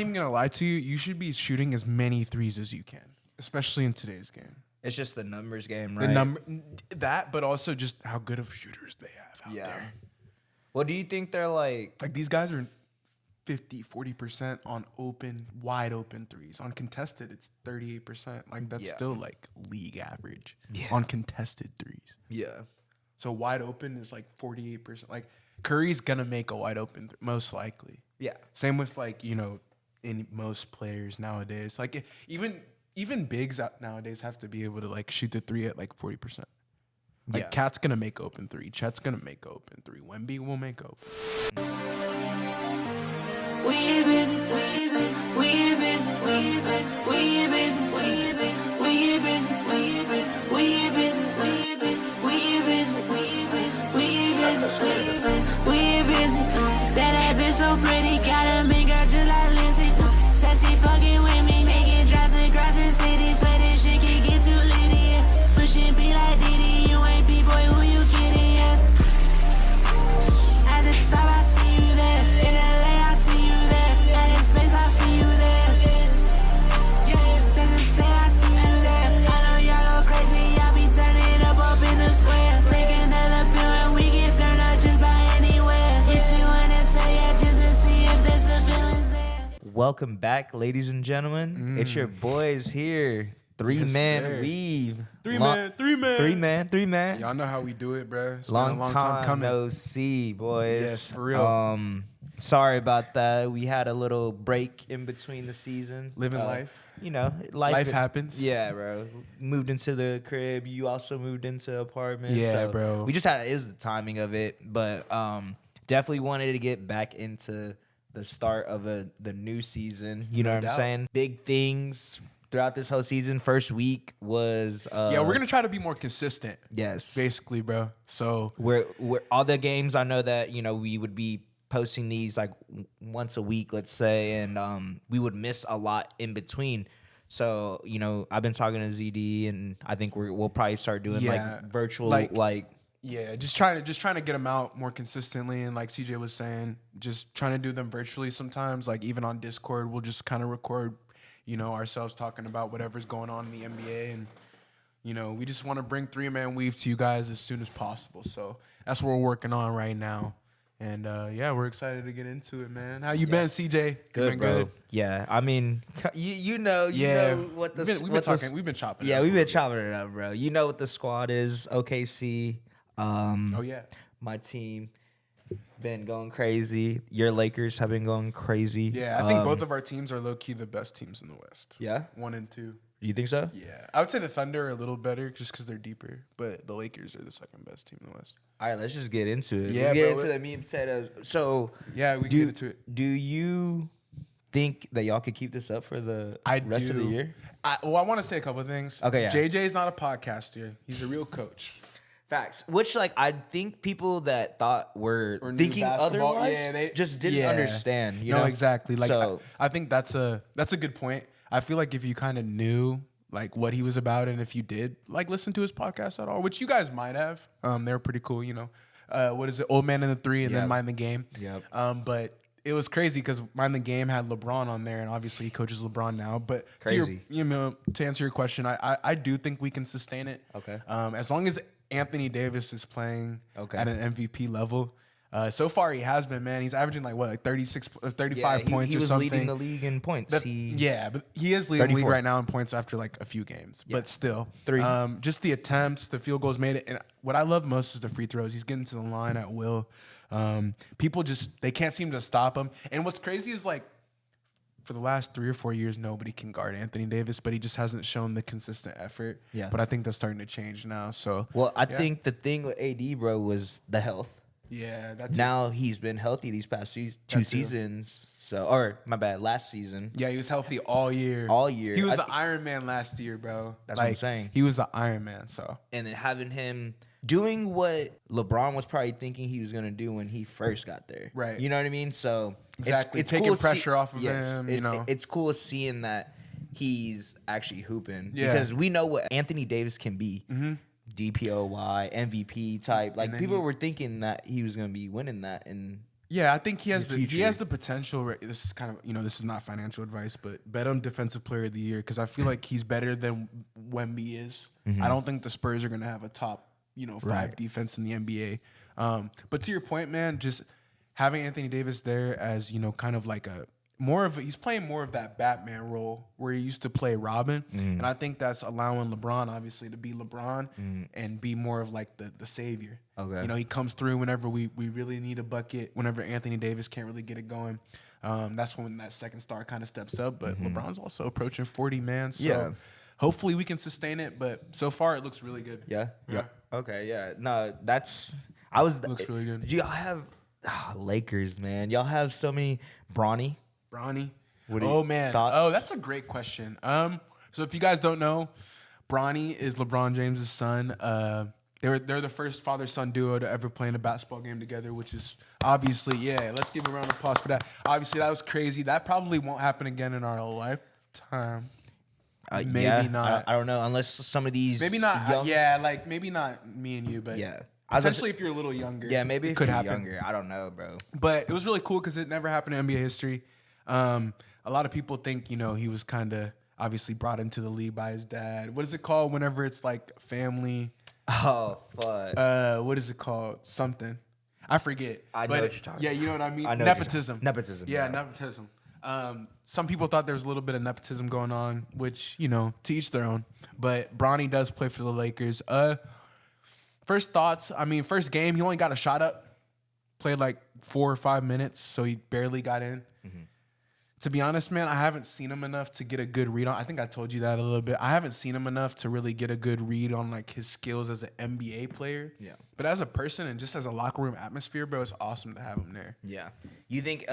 I'm not even gonna lie to you. You should be shooting as many threes as you can, especially in today's game. It's just the numbers game, right? The number that, but also just how good of shooters they have out there. Well, do you think they're like Like these guys are 40% on wide open threes. On contested, it's 38%. Like that's still like league average on contested threes. Yeah. So wide open is like 48%. Like Curry's gonna make a wide open most likely. Yeah. Same with like, in most players nowadays. Like even bigs out nowadays have to be able to like shoot the three at like 40%. Like Cat's gonna make open three. Chet's gonna make open three. Wemby will make open. We busy, we busy, we busy, we busy, we busy, we busy, we busy, we busy, we busy, we busy, we busy, we busy, we busy, we busy. That bitch so pretty, got a mean girl just like Lindsay. Said she fucking with me, making drives across the city. Swear this shit can get too litty. Pushing be like Diddy, you ain't B-boy, who you kidding? At the top, I see you there. In LA, I see you there. At the space, I see you there. Texas State, I see you there. I know y'all go crazy, y'all be turning up in the square. Take another pill and we get turned up just by anywhere. Hit you in and say yeah, just to see if there's some feelings there. Welcome back, ladies and gentlemen. It's your boys here. Three-man weave. Three man. Y'all Y'all know how we do it, bro. It's long been a long time coming. no see, boys. Yes, for real. Sorry about that. We had a little break in between the season. Living life. Life happens. Yeah, bro. Moved into the crib. You also moved into apartments. Yeah, so bro. We just had it was the timing of it, but definitely wanted to get back into the start of the new season. You know what I'm saying? Big things throughout this whole season. First week was Yeah, we're gonna try to be more consistent. yes, Basically, bro. So we're all the games. I know that we would be posting these like once a week, let's say, and we would miss a lot in between. So I've been talking to ZD, and I think we'll probably start doing like virtual like. Yeah, just trying to get them out more consistently, and like CJ was saying, just trying to do them virtually sometimes. Like even on Discord, we'll just kind of record, ourselves talking about whatever's going on in the NBA, and we just want to bring three-man weave to you guys as soon as possible. So that's what we're working on right now, and we're excited to get into it, man. How you been, CJ? Good, been bro. good? Yeah, I mean, you know what the we've been chopping. Yeah, it up we've a been little chopping it up, bro. You know what the squad is? OKC. Oh yeah, my team been going crazy. Your Lakers have been going crazy. yeah. I think both of our teams are low key the best teams in the West. Yeah, 1 and 2. you think so? Yeah, I would say the Thunder are a little better just because they're deeper, but the Lakers are the second best team in the West. All right, let's just get into it. Yeah, let's get bro. into the meat and potatoes. So Yeah, we get into it. Do you think that y'all could keep this up for the rest of the year? I want to say a couple of things. Okay, yeah. JJ is not a podcaster. He's a real coach. Facts. Which, I think people that thought were Or knew thinking basketball, otherwise they just didn't understand. You no, know? exactly. Like, So- I think that's a good point. I feel like if you kind of knew like what he was about, and if you did like listen to his podcast at all, which you guys might have, they were pretty cool. What is it? Old Man in the Three, and then Mind the Game. Yep. But it was crazy because Mind the Game had LeBron on there, and obviously he coaches LeBron now. But Crazy. To answer your question, I do think we can sustain it. Okay. As long as Anthony Davis is playing Okay. at an MVP level. So far he has been, man. He's averaging like 36 or 35 points he or was something. leading the league in points. But he is leading the league 34. right now in points after like a few games. Yeah. But still. 3. Just the attempts, the field goals made it. And what I love most is the free throws. He's getting to the line at will. People they can't seem to stop him. And what's crazy is like for the last 3 or 4 years, nobody can guard Anthony Davis, but he just hasn't shown the consistent effort. Yeah. But I think that's starting to change now. So I think the thing with AD, bro, was the health. yeah, that's Now he's been healthy these past two seasons. My bad, last season. Yeah, he was healthy all year. All year. He was an Iron Man last year, bro. That's what I'm saying. He was an Iron Man, so. And then having him doing what LeBron was probably thinking he was going to do when he first got there. Right. You know what I mean? So Exactly. it's Taking cool pressure off of him, It's cool seeing that he's actually hooping. Yeah. Because we know what Anthony Davis can be. Mm-hmm. DPOY, MVP type. Like, people were thinking that he was going to be winning that, and Yeah, I think he has the he future. has the potential. This is kind of this is not financial advice, but bet on defensive player of the year because I feel like he's better than Wemby is. I don't think the Spurs are gonna have a top 5 Right. defense in the NBA. But to your point, man, just having Anthony Davis there as kind of like he's playing more of that Batman role where he used to play Robin, and I think that's allowing LeBron obviously to be LeBron and be more of like the savior. Okay. He comes through whenever we really need a bucket. Whenever Anthony Davis can't really get it going, that's when that second star kind of steps up. But LeBron's also approaching 40, man. So Yeah. hopefully we can sustain it. But so far it looks really good. Yeah. Yeah. Okay. Yeah. No, I was. Looks really good. Y'all have Lakers, man. Y'all have so many Bronny. Bronny. What are Oh your man. thoughts? Oh, that's a great question. So if you guys don't know, Bronny is LeBron James' son. They're the first father-son duo to ever play in a basketball game together, which is obviously, let's give a round of applause for that. Obviously, that was crazy. That probably won't happen again in our lifetime. Maybe not. I don't know unless some of these. Maybe not. young- like maybe not me and you, but Yeah. potentially if you're a little younger. Yeah, maybe it if could you're happen. younger. I don't know, bro. But it was really cool because it never happened in NBA history. A lot of people think, he was kind of obviously brought into the league by his dad. What is it called whenever it's like family? Oh fuck. What is it called? Something. I forget. I know what you're talking Yeah, you know what I mean? I know what you're Nepotism. talking- Nepotism, Yeah, yeah. nepotism. Some people thought there was a little bit of nepotism going on, which, to each their own. But Bronny does play for the Lakers. First thoughts, first game, he only got a shot up. Played like 4 or 5 minutes, so he barely got in. To be honest, man, I haven't seen him enough to get a good read on. I think I told you that a little bit. I haven't seen him enough to really get a good read on like his skills as an NBA player. Yeah. But as a person and just as a locker room atmosphere, bro, it's awesome to have him there. Yeah. You think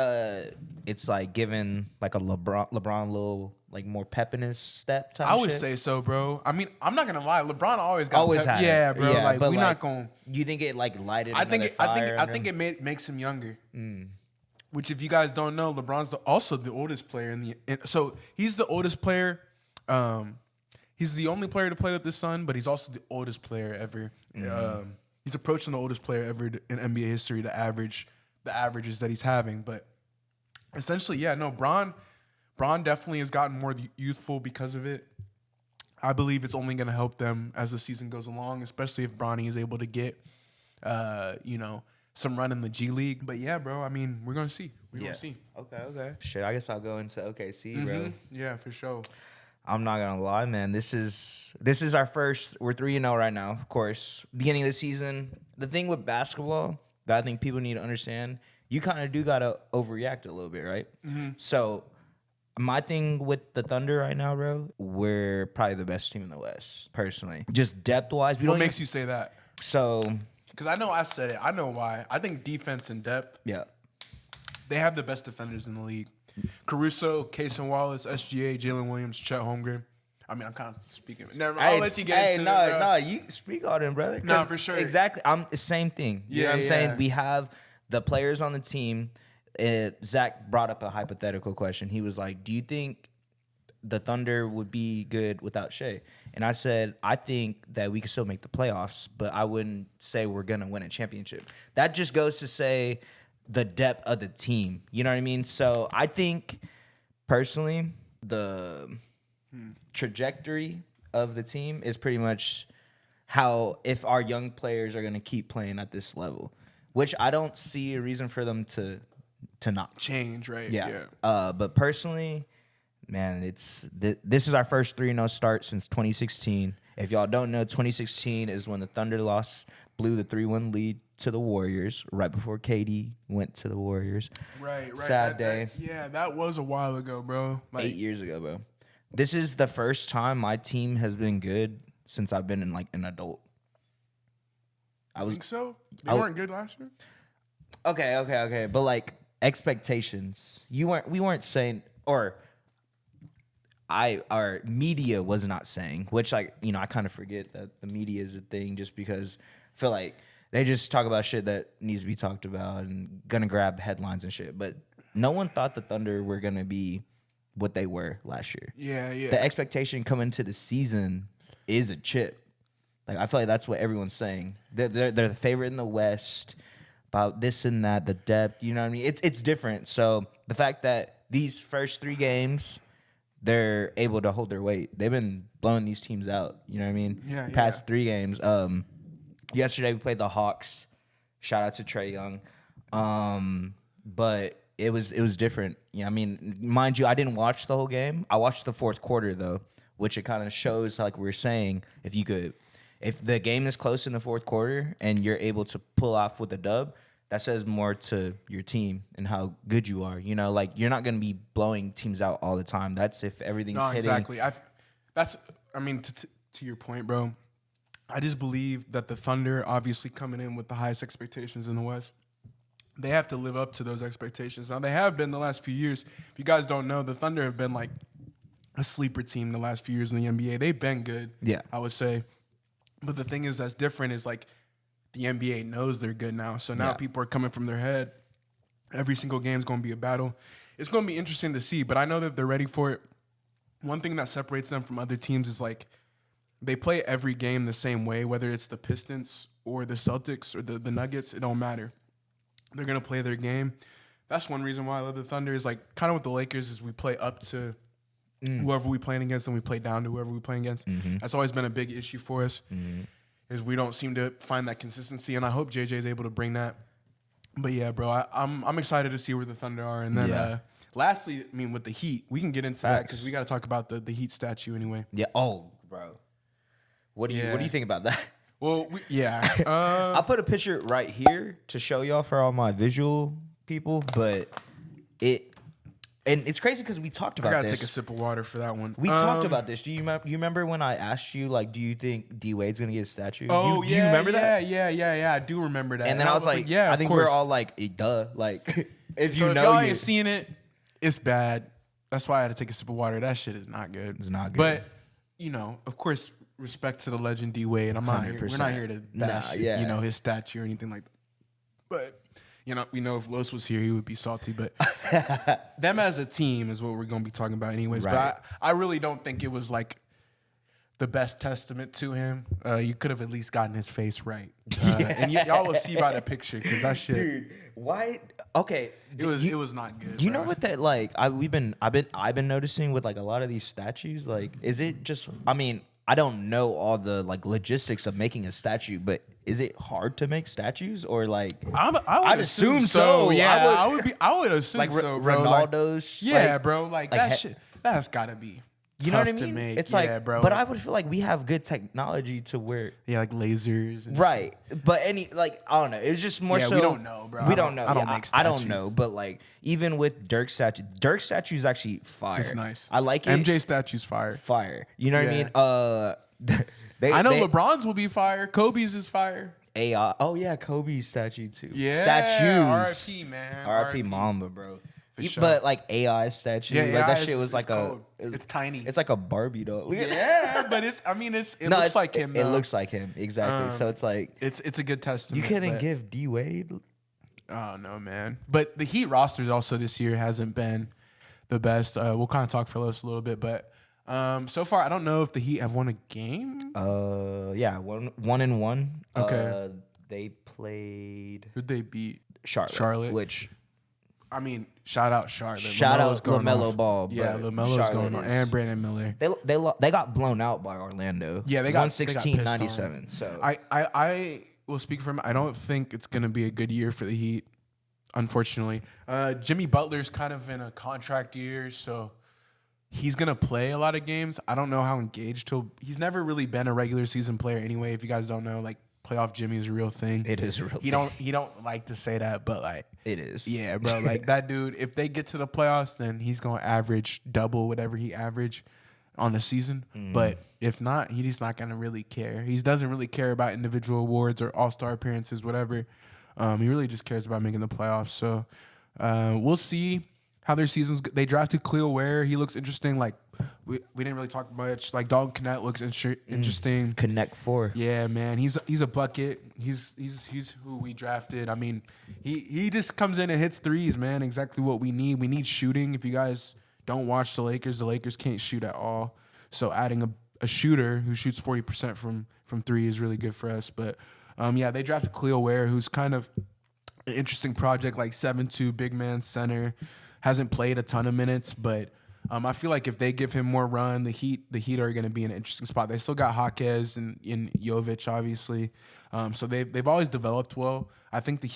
it's like giving like a LeBron little like more pep in his step type I of would shit? say so, bro. I'm not gonna lie. LeBron always got Always pep. had it. Yeah, bro. Yeah, like but, we're like, not going. You think it like lighted? I think it it makes him younger. Which, if you guys don't know, LeBron's also the oldest player so he's the oldest player. He's the only player to play with his son, but he's also the oldest player ever. He's approaching the oldest player ever in NBA history. The averages that he's having, but essentially, Bron definitely has gotten more youthful because of it. I believe it's only going to help them as the season goes along, especially if Bronny is able to get, some run in the G League. But yeah, bro, we're going to see. We're going to see. Okay. Shit, I guess I'll go into OKC, bro. Yeah, for sure. I'm not gonna lie, man. This is our first. We're 3-0 right now, of course. Beginning of the season. The thing with basketball that I think people need to understand, you kind of do gotta overreact a little bit, right? So my thing with the Thunder right now, bro, we're probably the best team in the West, personally. Just depth wise, What makes you say that? so Because I know I said it. I know why. I think defense and depth, yeah. they have the best defenders in the league. Caruso, Cason Wallace, SGA, Jalen Williams, Chet Holmgren. I'm kind of speaking. Never mind. I'll let you get into it. Bro. No, you speak on it, brother. Nah, 'Cause for sure. Exactly. I'm the same thing. You know what I'm Yeah, saying? yeah. We have the players on the team. Zach brought up a hypothetical question. He was like, do you think the Thunder would be good without Shea? And I said, I think that we could still make the playoffs, but I wouldn't say we're going to win a championship. That just goes to say the depth of the team. You know what I mean? So I think, personally, the trajectory of the team is pretty much how if our young players are going to keep playing at this level, which I don't see a reason for them to not. Change, right? Yeah. But personally, man, this is our first 3-0 start since 2016. If y'all don't know, 2016 is when the Thunder blew the 3-1 lead to the Warriors right before KD went to the Warriors. Right. Sad day. That was a while ago, bro. 8 years ago, bro. This is the first time my team has been good since I've been an adult. I think so. They I- weren't good last year. Okay. But like expectations, we weren't saying, or our media was not saying, which I kind of forget that the media is a thing just because I feel like they just talk about shit that needs to be talked about and gonna grab headlines and shit. But no one thought the Thunder were gonna be what they were last year. Yeah. The expectation coming to the season is a chip. Like I feel like that's what everyone's saying. They're the favorite in the West. about this and that, the depth. You know what I mean? It's different. So the fact that these first 3 games, they're able to hold their weight. They've been blowing these teams out. You know what I mean? Yeah, Past yeah. 3 games. Yesterday we played the Hawks. Shout out to Trae Young. But it was different. Yeah, I mean, mind you, I didn't watch the whole game. I watched the fourth quarter though, which it kind of shows, like we were saying, if the game is close in the fourth quarter and you're able to pull off with a dub, that says more to your team and how good you are. You know, like you're not going to be blowing teams out all the time. That's if everything's hitting. Exactly. To your point, bro. I just believe that the Thunder, obviously coming in with the highest expectations in the West, they have to live up to those expectations. Now, they have been the last few years. If you guys don't know, the Thunder have been like a sleeper team the last few years in the NBA. They've been good, Yeah. I would say. But the thing is that's different is like the NBA knows they're good now. So now people are coming from their head. Every single game is going to be a battle. It's going to be interesting to see, but I know that they're ready for it. One thing that separates them from other teams is like they play every game the same way, whether it's the Pistons or the Celtics or the Nuggets. It don't matter. They're going to play their game. That's one reason why I love the Thunder is like kind of with the Lakers is we play up to whoever we playing against and we play down to whoever we playing against. That's always been a big issue for us is we don't seem to find that consistency, and I hope JJ is able to bring that. But yeah, bro, I'm excited to see where the Thunder are. And then lastly, I mean, with the Heat, we can get into that because we got to talk about the Heat statue anyway. Yeah. Oh, bro. What do you think about that? Well, I'll put a picture right here to show y'all for all my visual people, but it's crazy because we talked about this. I gotta take a sip of water for that one. We talked about this. Do you remember when I asked you, like, do you think D Wade's gonna get a statue? Oh, do you remember that? Yeah. I do remember that. And then I was like, yeah, I think we're all like, duh. Like, if so you if know y'all you ain't seen it, it's bad. That's why I had to take a sip of water. That shit is not good. It's not good. But you know, of course, respect to the legend D Wade. I'm not here. We're not here to bash, his statue or anything like that. But we know if Los was here, he would be salty. But them as a team is what we're gonna be talking about, anyways. Right. But I really don't think it was like the best testament to him. You could have at least gotten his face right, and y'all will see by the picture because that shit. Dude, why? Okay, It was not good. You bro. know what that like? I've been noticing with like a lot of these statues. Like, is it just? I mean, I don't know all the like logistics of making a statue, but is it hard to make statues or like? I'd assume so. Yeah, I would assume like so, bro. Like, Ronaldo's. yeah, like, bro. Like that shit. That's gotta be. You know what I tough to mean? make. It's yeah, like, bro. but I would feel like we have good technology to where, like lasers. And right? But I don't know. It was just more so. we don't know, bro. We don't know. I don't make statues. I don't know. But like, even with Dirk's statue is actually fire. It's nice. I like it. MJ statue's fire. Fire. You know what I mean? I know LeBron's will be fire. Kobe's is fire. AI. Oh yeah, Kobe's statue too. Yeah. Statues. R.I.P. man. R.I.P. Mamba, bro. sure. But like AI statue, Yeah, like AI that shit was like cold. It's tiny. It's like a Barbie doll. Yeah, but it looks like him. It though. looks like him exactly. So it's like It's a good you testament. couldn't but- give D Wade. Oh no, man. But the Heat rosters also this year hasn't been the best. We'll kind of talk for us a little bit, but so far I don't know if the Heat have won a game. Yeah, 1-1. Okay. They played Who'd they beat? Charlotte. Which I mean, shout out Charlotte. shout LaMelo's out going LaMelo off. Ball. Yeah, but LaMelo's Charlotte going on, is- and Brandon Miller. They got blown out by Orlando. Yeah, they got 116-97. So I will speak for him. I don't think it's gonna be a good year for the Heat, unfortunately. Jimmy Butler's kind of in a contract year, so he's gonna play a lot of games. I don't know how engaged he's never really been a regular season player anyway. If you guys don't know, like playoff Jimmy is a real thing. it is a real. He don't like to say that, but like It is. yeah, bro. Like that dude, if they get to the playoffs, then he's gonna average double whatever he averaged on the season. But if not, he's not gonna really care. He doesn't really care about individual awards or All-Star appearances, whatever. He really just cares about making the playoffs. So we'll see how their seasons. They drafted Cleo Ware. He looks interesting. Like we didn't really talk much. Like Dalton Knecht looks interesting. Connect 4. Yeah, man, he's a bucket. He's who we drafted. I mean, he just comes in and hits threes, man. Exactly what we need. We need shooting. If you guys don't watch the Lakers can't shoot at all. So adding a shooter who shoots 40% from three is really good for us. But yeah, they drafted Cleo Ware, who's kind of an interesting project, like 7'2", big man center. Hasn't played a ton of minutes, but I feel like if they give him more run, the Heat are going to be in an interesting spot. They still got Jaquez and Jovic, obviously. So they've always developed well. I think the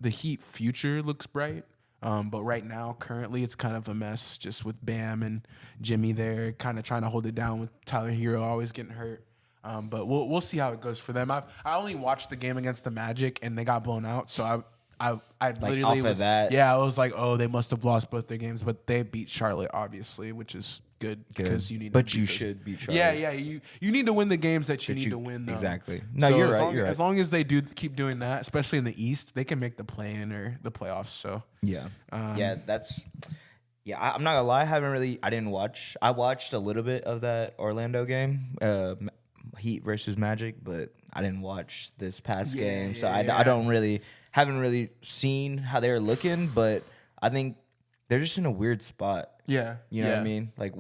Heat future looks bright. But right now, currently, it's kind of a mess just with Bam and Jimmy there, kind of trying to hold it down with Tyler Hero always getting hurt. But we'll see how it goes for them. I only watched the game against the Magic and they got blown out, so I literally off of was that? Yeah, I was like, oh, they must have lost both their games, but they beat Charlotte obviously, which is good because you need. But to you beat those. should beat Charlotte. Yeah. You need to win the games that you need to win. Though. Exactly. No, So you're as right. long, You're right. As long as they do keep doing that, especially in the East, they can make the play-in or the playoffs. So Yeah. I'm not gonna lie. I didn't watch. I watched a little bit of that Orlando game, Heat versus Magic, but I didn't watch this past game. So I haven't really seen how they're looking, but I think they're just in a weird spot. Yeah. You know what I mean? Like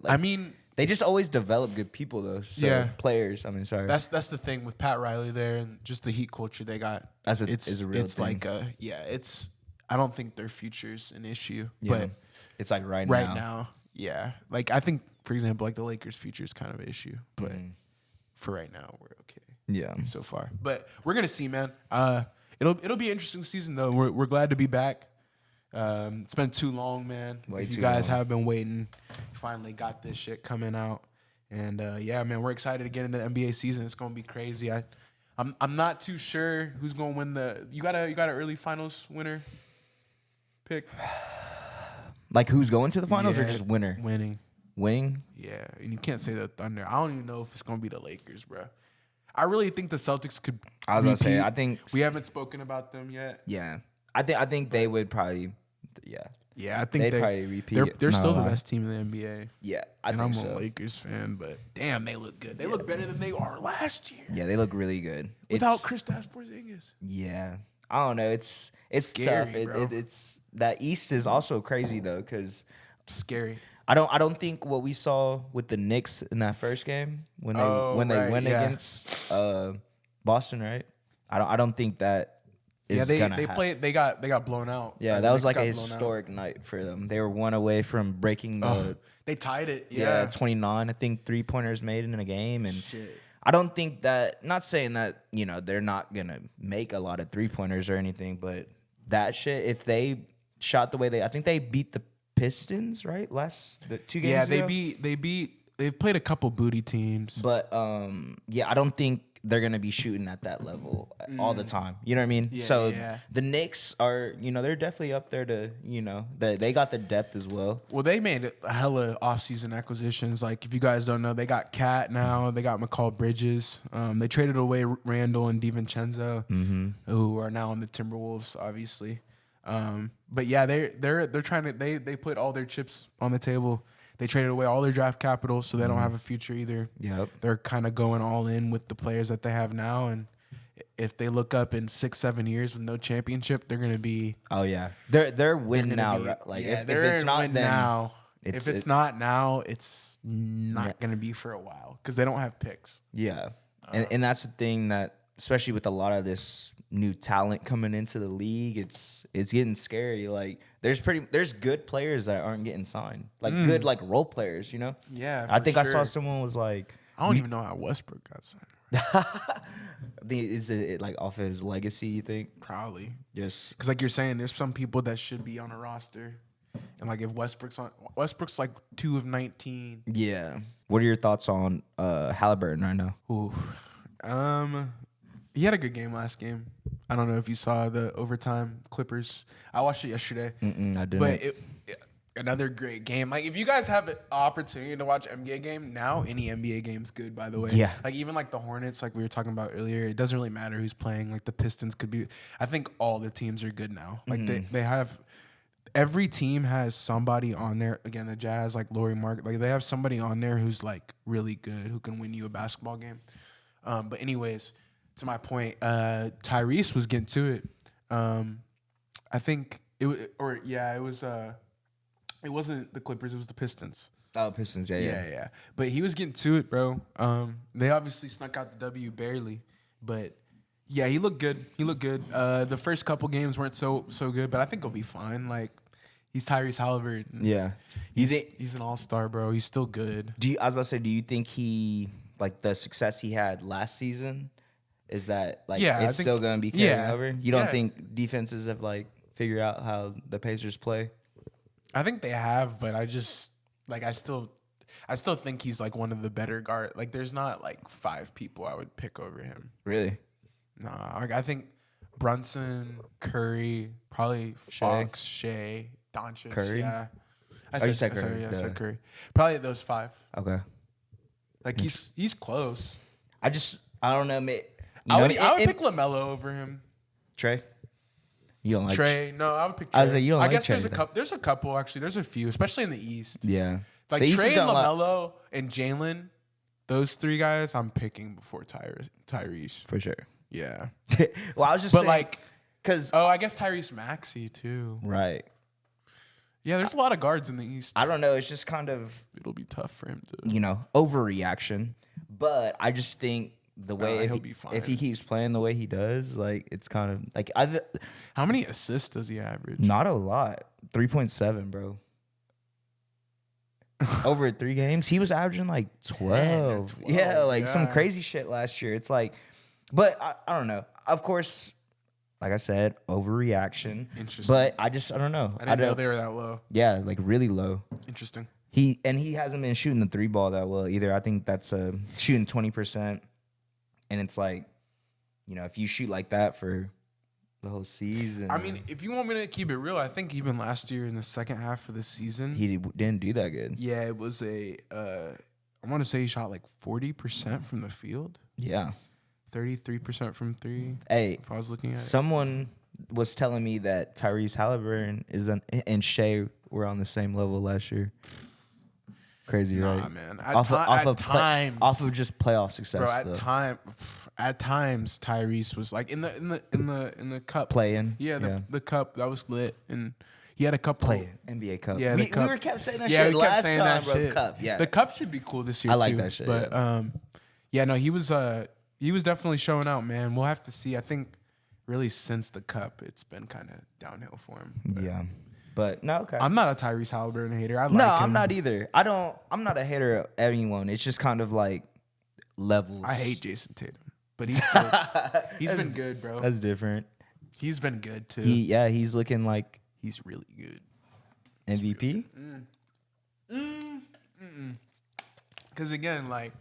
I mean, they just always develop good people though. So Yeah. players. I mean, sorry. that's the thing with Pat Riley there and just the Heat culture they got. Is a real it's thing. like it's. I don't think their future's an issue, Yeah. but It's like right now, yeah. Like I think, for example, like the Lakers' future is kind of an issue, but for right now, we're okay. Yeah. So far, but we're gonna see, man. It'll be an interesting season though. We're glad to be back. It's been too long, man. Way If you too guys long. have been waiting, finally got this shit coming out, and yeah, man, we're excited to get into the NBA season. It's gonna be crazy. I'm not too sure who's gonna win the. You got an early finals winner pick. Like who's going to the finals or Yeah, just winner? winning. Winning? Yeah, and you can't say the Thunder. I don't even know if it's gonna be the Lakers, bro. I really think the Celtics could. I was gonna say, repeat. I think we haven't spoken about them yet. Yeah, I think they would probably. Yeah, Yeah, I think they'd they probably repeat. They're Not still the gonna lie. best team in the NBA. Yeah, And I'm think a so. Lakers fan, but damn, they look good. They look better than they are last year Yeah, they look really good without It's- Kristaps Porzingis. Yeah, I don't know. It's Scary, tough. bro. It's that East is also crazy though because Scary. I don't think what we saw with the Knicks in that first game when they right, went yeah. against Boston, right? I don't think that is Yeah, gonna they happen. played. They got blown out. Yeah, The that was Knicks like a got blown out. historic night for them. They were one away from breaking the They tied it. yeah Yeah. 29. I think 3-pointers made in a game, and Shit. I don't think that. Not saying that they're not gonna make a lot of 3-pointers or anything, but that shit. If they shot the way I think they beat the Pistons right the 2 games. Yeah, ago. they've played a couple booty teams. But yeah, I don't think they're gonna be shooting at that level all the time. You know what I mean? Yeah, So yeah. the Knicks are, they're definitely up there to, they got the depth as well. Well, they made a hella offseason acquisitions. Like, if you guys don't know, they got Cat now. They got McCall Bridges. They traded away Randall and DiVincenzo, who are now on the Timberwolves, obviously. But yeah, they're trying to they put all their chips on the table. They traded away all their draft capital, so they don't have a future either. Yep. They're kind of going all in with the players that they have now, and if they look up in 6-7 years with no championship, they're gonna be Oh yeah, they're winning gonna now. be- Right? Like yeah, if they're it's in not win them, now, it's- if it's it- not now, it's not gonna be for a while because they don't have picks. yeah, and that's the thing that, especially with a lot of this new talent coming into the league, it's getting scary. Like there's good players that aren't getting signed, like good like role players. Yeah, I for think I saw sure. someone was like, I don't even know how Westbrook got signed. is it like off of his legacy? You think? Probably Just because, like you're saying, there's some people that should be on a roster, and like if Westbrook's like 2 of 19. yeah. What are your thoughts on Halliburton right now? Ooh, he had a good game last game. I don't know if you saw the overtime Clippers. I watched it yesterday. I didn't. But another great game. Like, if you guys have the opportunity to watch NBA game now, any NBA game's good, by the way. Yeah. Like, even like the Hornets, like we were talking about earlier, it doesn't really matter who's playing. Like, the Pistons could be. I think all the teams are good now. Like, they have. Every team has somebody on there. Again, the Jazz, like Laurie Mark, like they have somebody on there who's like really good, who can win you a basketball game. But anyways, to my point, Tyrese was getting to it. I think it was, it wasn't the Clippers, it was the Pistons. Oh, Pistons, yeah. Yeah. But he was getting to it, bro. They obviously snuck out the W barely, but Yeah, he looked good. He looked good. The first couple games weren't so good, but I think he'll be fine. Like, he's Tyrese Halliburton. Yeah. He's an all-star, bro. He's still good. I was about to say, do you think he like the success he had last season? Is that like Yeah, I it's think- still gonna be carrying yeah, over? You don't yeah. think defenses have like figured out how the Pacers play? I think they have, but I still think he's like one of the better guard. Like, there's not like 5 people I would pick over him. Really? Nah, like I think Brunson, Curry, probably Fox, Shea, Doncic. Curry? Yeah. You said Curry, I yeah. said Curry. Probably those 5. Okay. Like he's close. I don't know. I would pick LaMelo over him. Trey. You don't like Trey. No, I would pick Trey. I was like, you don't I like guess Trey, there's a though. couple. There's a couple actually. There's a few, especially in the East. Yeah. Like The East has Trey and got a lot- LaMelo and Jalen. Those 3 guys I'm picking before Tyrese. for sure. Yeah. Well, I was just But saying, like, because I guess Tyrese Maxey too. right. Yeah, there's a lot of guards in the East. I don't know. It's just kind of It'll be tough for him to. overreaction. But I just think the way he'll be fine. if he keeps playing the way he does, like it's kind of like How many assists does he average? not a lot. 3.7, bro. Over 3 games, he was averaging like 12. 12, Yeah, like some yeah. crazy shit last year. It's like, but I don't know. Of course, like I said, overreaction. Interesting. But I don't know. I didn't know don't- they were that low. Yeah, like really low. Interesting. He hasn't been shooting the 3 ball that well either. I think that's shooting 20%, and it's like, if you shoot like that for the whole season. I mean, if you want me to keep it real, I think even last year in the second half of the season, he didn't do that good. yeah, it was I want to say he shot like 40% from the field, Yeah. 33% from 3. Hey, If I was looking at it. someone was telling me that Tyrese Halliburton and Shea were on the same level last year. Crazy, Nah, right? man. Off of times, off of just playoff success, bro. though. At times, Tyrese was like in the cup Playing, Yeah, the cup that was lit, and he had a couple. playing NBA Cup. Yeah, we the cup. were kept saying that Yeah, shit we kept last saying time, that bro. shit. Cup, yeah. The cup should be cool this year. I like too. that shit, But yeah, no, he was definitely showing out, man. We'll have to see. I think really since the cup, it's been kind of downhill for him. But Yeah, but no, okay. I'm not a Tyrese Halliburton hater. I like No, him. I'm not either. I'm not a hater of anyone. It's just kind of like levels. I hate Jason Tatum, but he's still, he's been good, bro. That's different. He's been good too. He's looking like He's really good. MVP. Because again, like,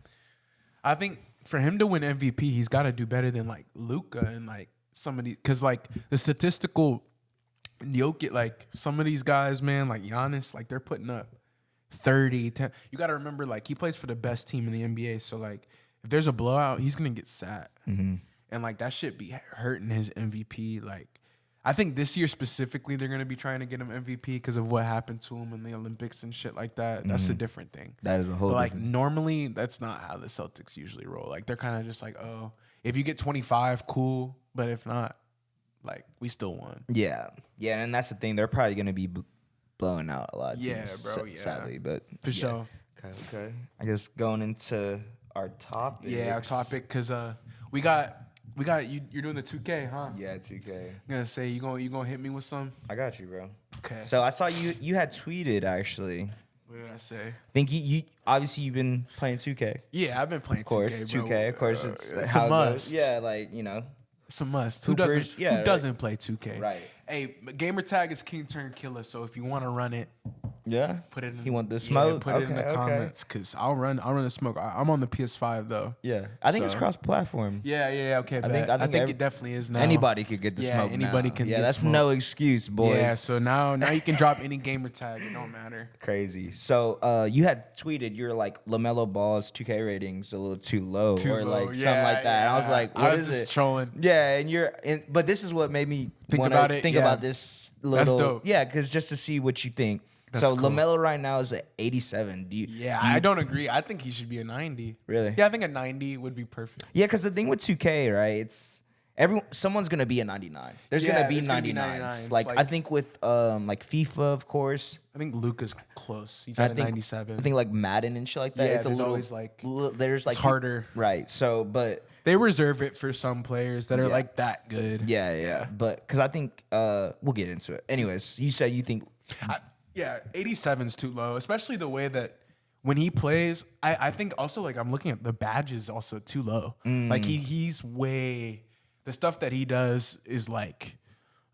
I think for him to win MVP, he's got to do better than like Luka and like somebody. Because like the statistical Jokic, like some of these guys, man, like Giannis, like they're putting up 30, 10. You got to remember, like he plays for the best team in the NBA. So like if there's a blowout, he's gonna get sat, and like that shit be hurting his MVP. Like I think this year specifically, they're gonna be trying to get him MVP because of what happened to him in the Olympics and shit like that. That's a different thing. That is a whole But like different. normally, that's not how the Celtics usually roll. Like they're kind of just like, oh, if you get 25, cool. But if not, like we still won. Yeah, and that's the thing. They're probably gonna be blowing out a lot. Of Yeah, teams, bro, yeah. Sadly, but For sure. Okay. I guess going into our topic. Yeah, our topic because we got you. You're doing the 2K, huh? Yeah, 2K. I'm gonna say you gonna hit me with some. I got you, bro. Okay. So I saw you had tweeted actually. What did I say? Think you obviously you've been playing 2K. Yeah, I've been playing Of course, 2K, bro. 2K. Of course, it's a how it must. goes. Yeah, like It's a must. Hoopers, yeah, Who doesn't play 2K? Right. Hey, gamer tag is king turn killer. So if you want to run it, Yeah. put it in. He want the smoke? Put it in the Okay, okay. comments because I'll run the smoke. I'm on the PS5 though. Yeah. I think it's So- cross-platform. Yeah. Okay, I think it definitely is now. Anybody could get the Yeah, smoke. anybody now. can Yeah, get that's smoke. no excuse, boys. Yeah, so now you can drop any gamer tag. It don't matter. Crazy. So you had tweeted you're like LaMelo Ball's 2K ratings a little too low, Too or low. like something like that. And I was yeah. like, I what was is just it? trolling. Yeah, but this is what made me Think wanna about it, Think yeah. about this That's little. dope. Yeah, because just to see what you think. That's So cool. LaMelo right now is at 87. Yeah, do you- I don't agree. I think he should be a 90. Really? Yeah, I think a 90 would be perfect. Yeah, because the thing with 2K, right? It's someone's gonna be a 99. There's Yeah, gonna be there's gonna be 99s. 99s. Like Like- I think with like FIFA, of course. I think Luka's close. He's I at a think 97. I think like Madden and shit like that. Yeah, it's a there's little always, like- there's like harder. right? So, but They reserve it for some players that are Yeah. like that good. Yeah. But because I think we'll get into it. Anyways, you said you think 87's too low, especially the way that when he plays. I think also like I'm looking at the badges also too low. Like he's way the stuff that he does is like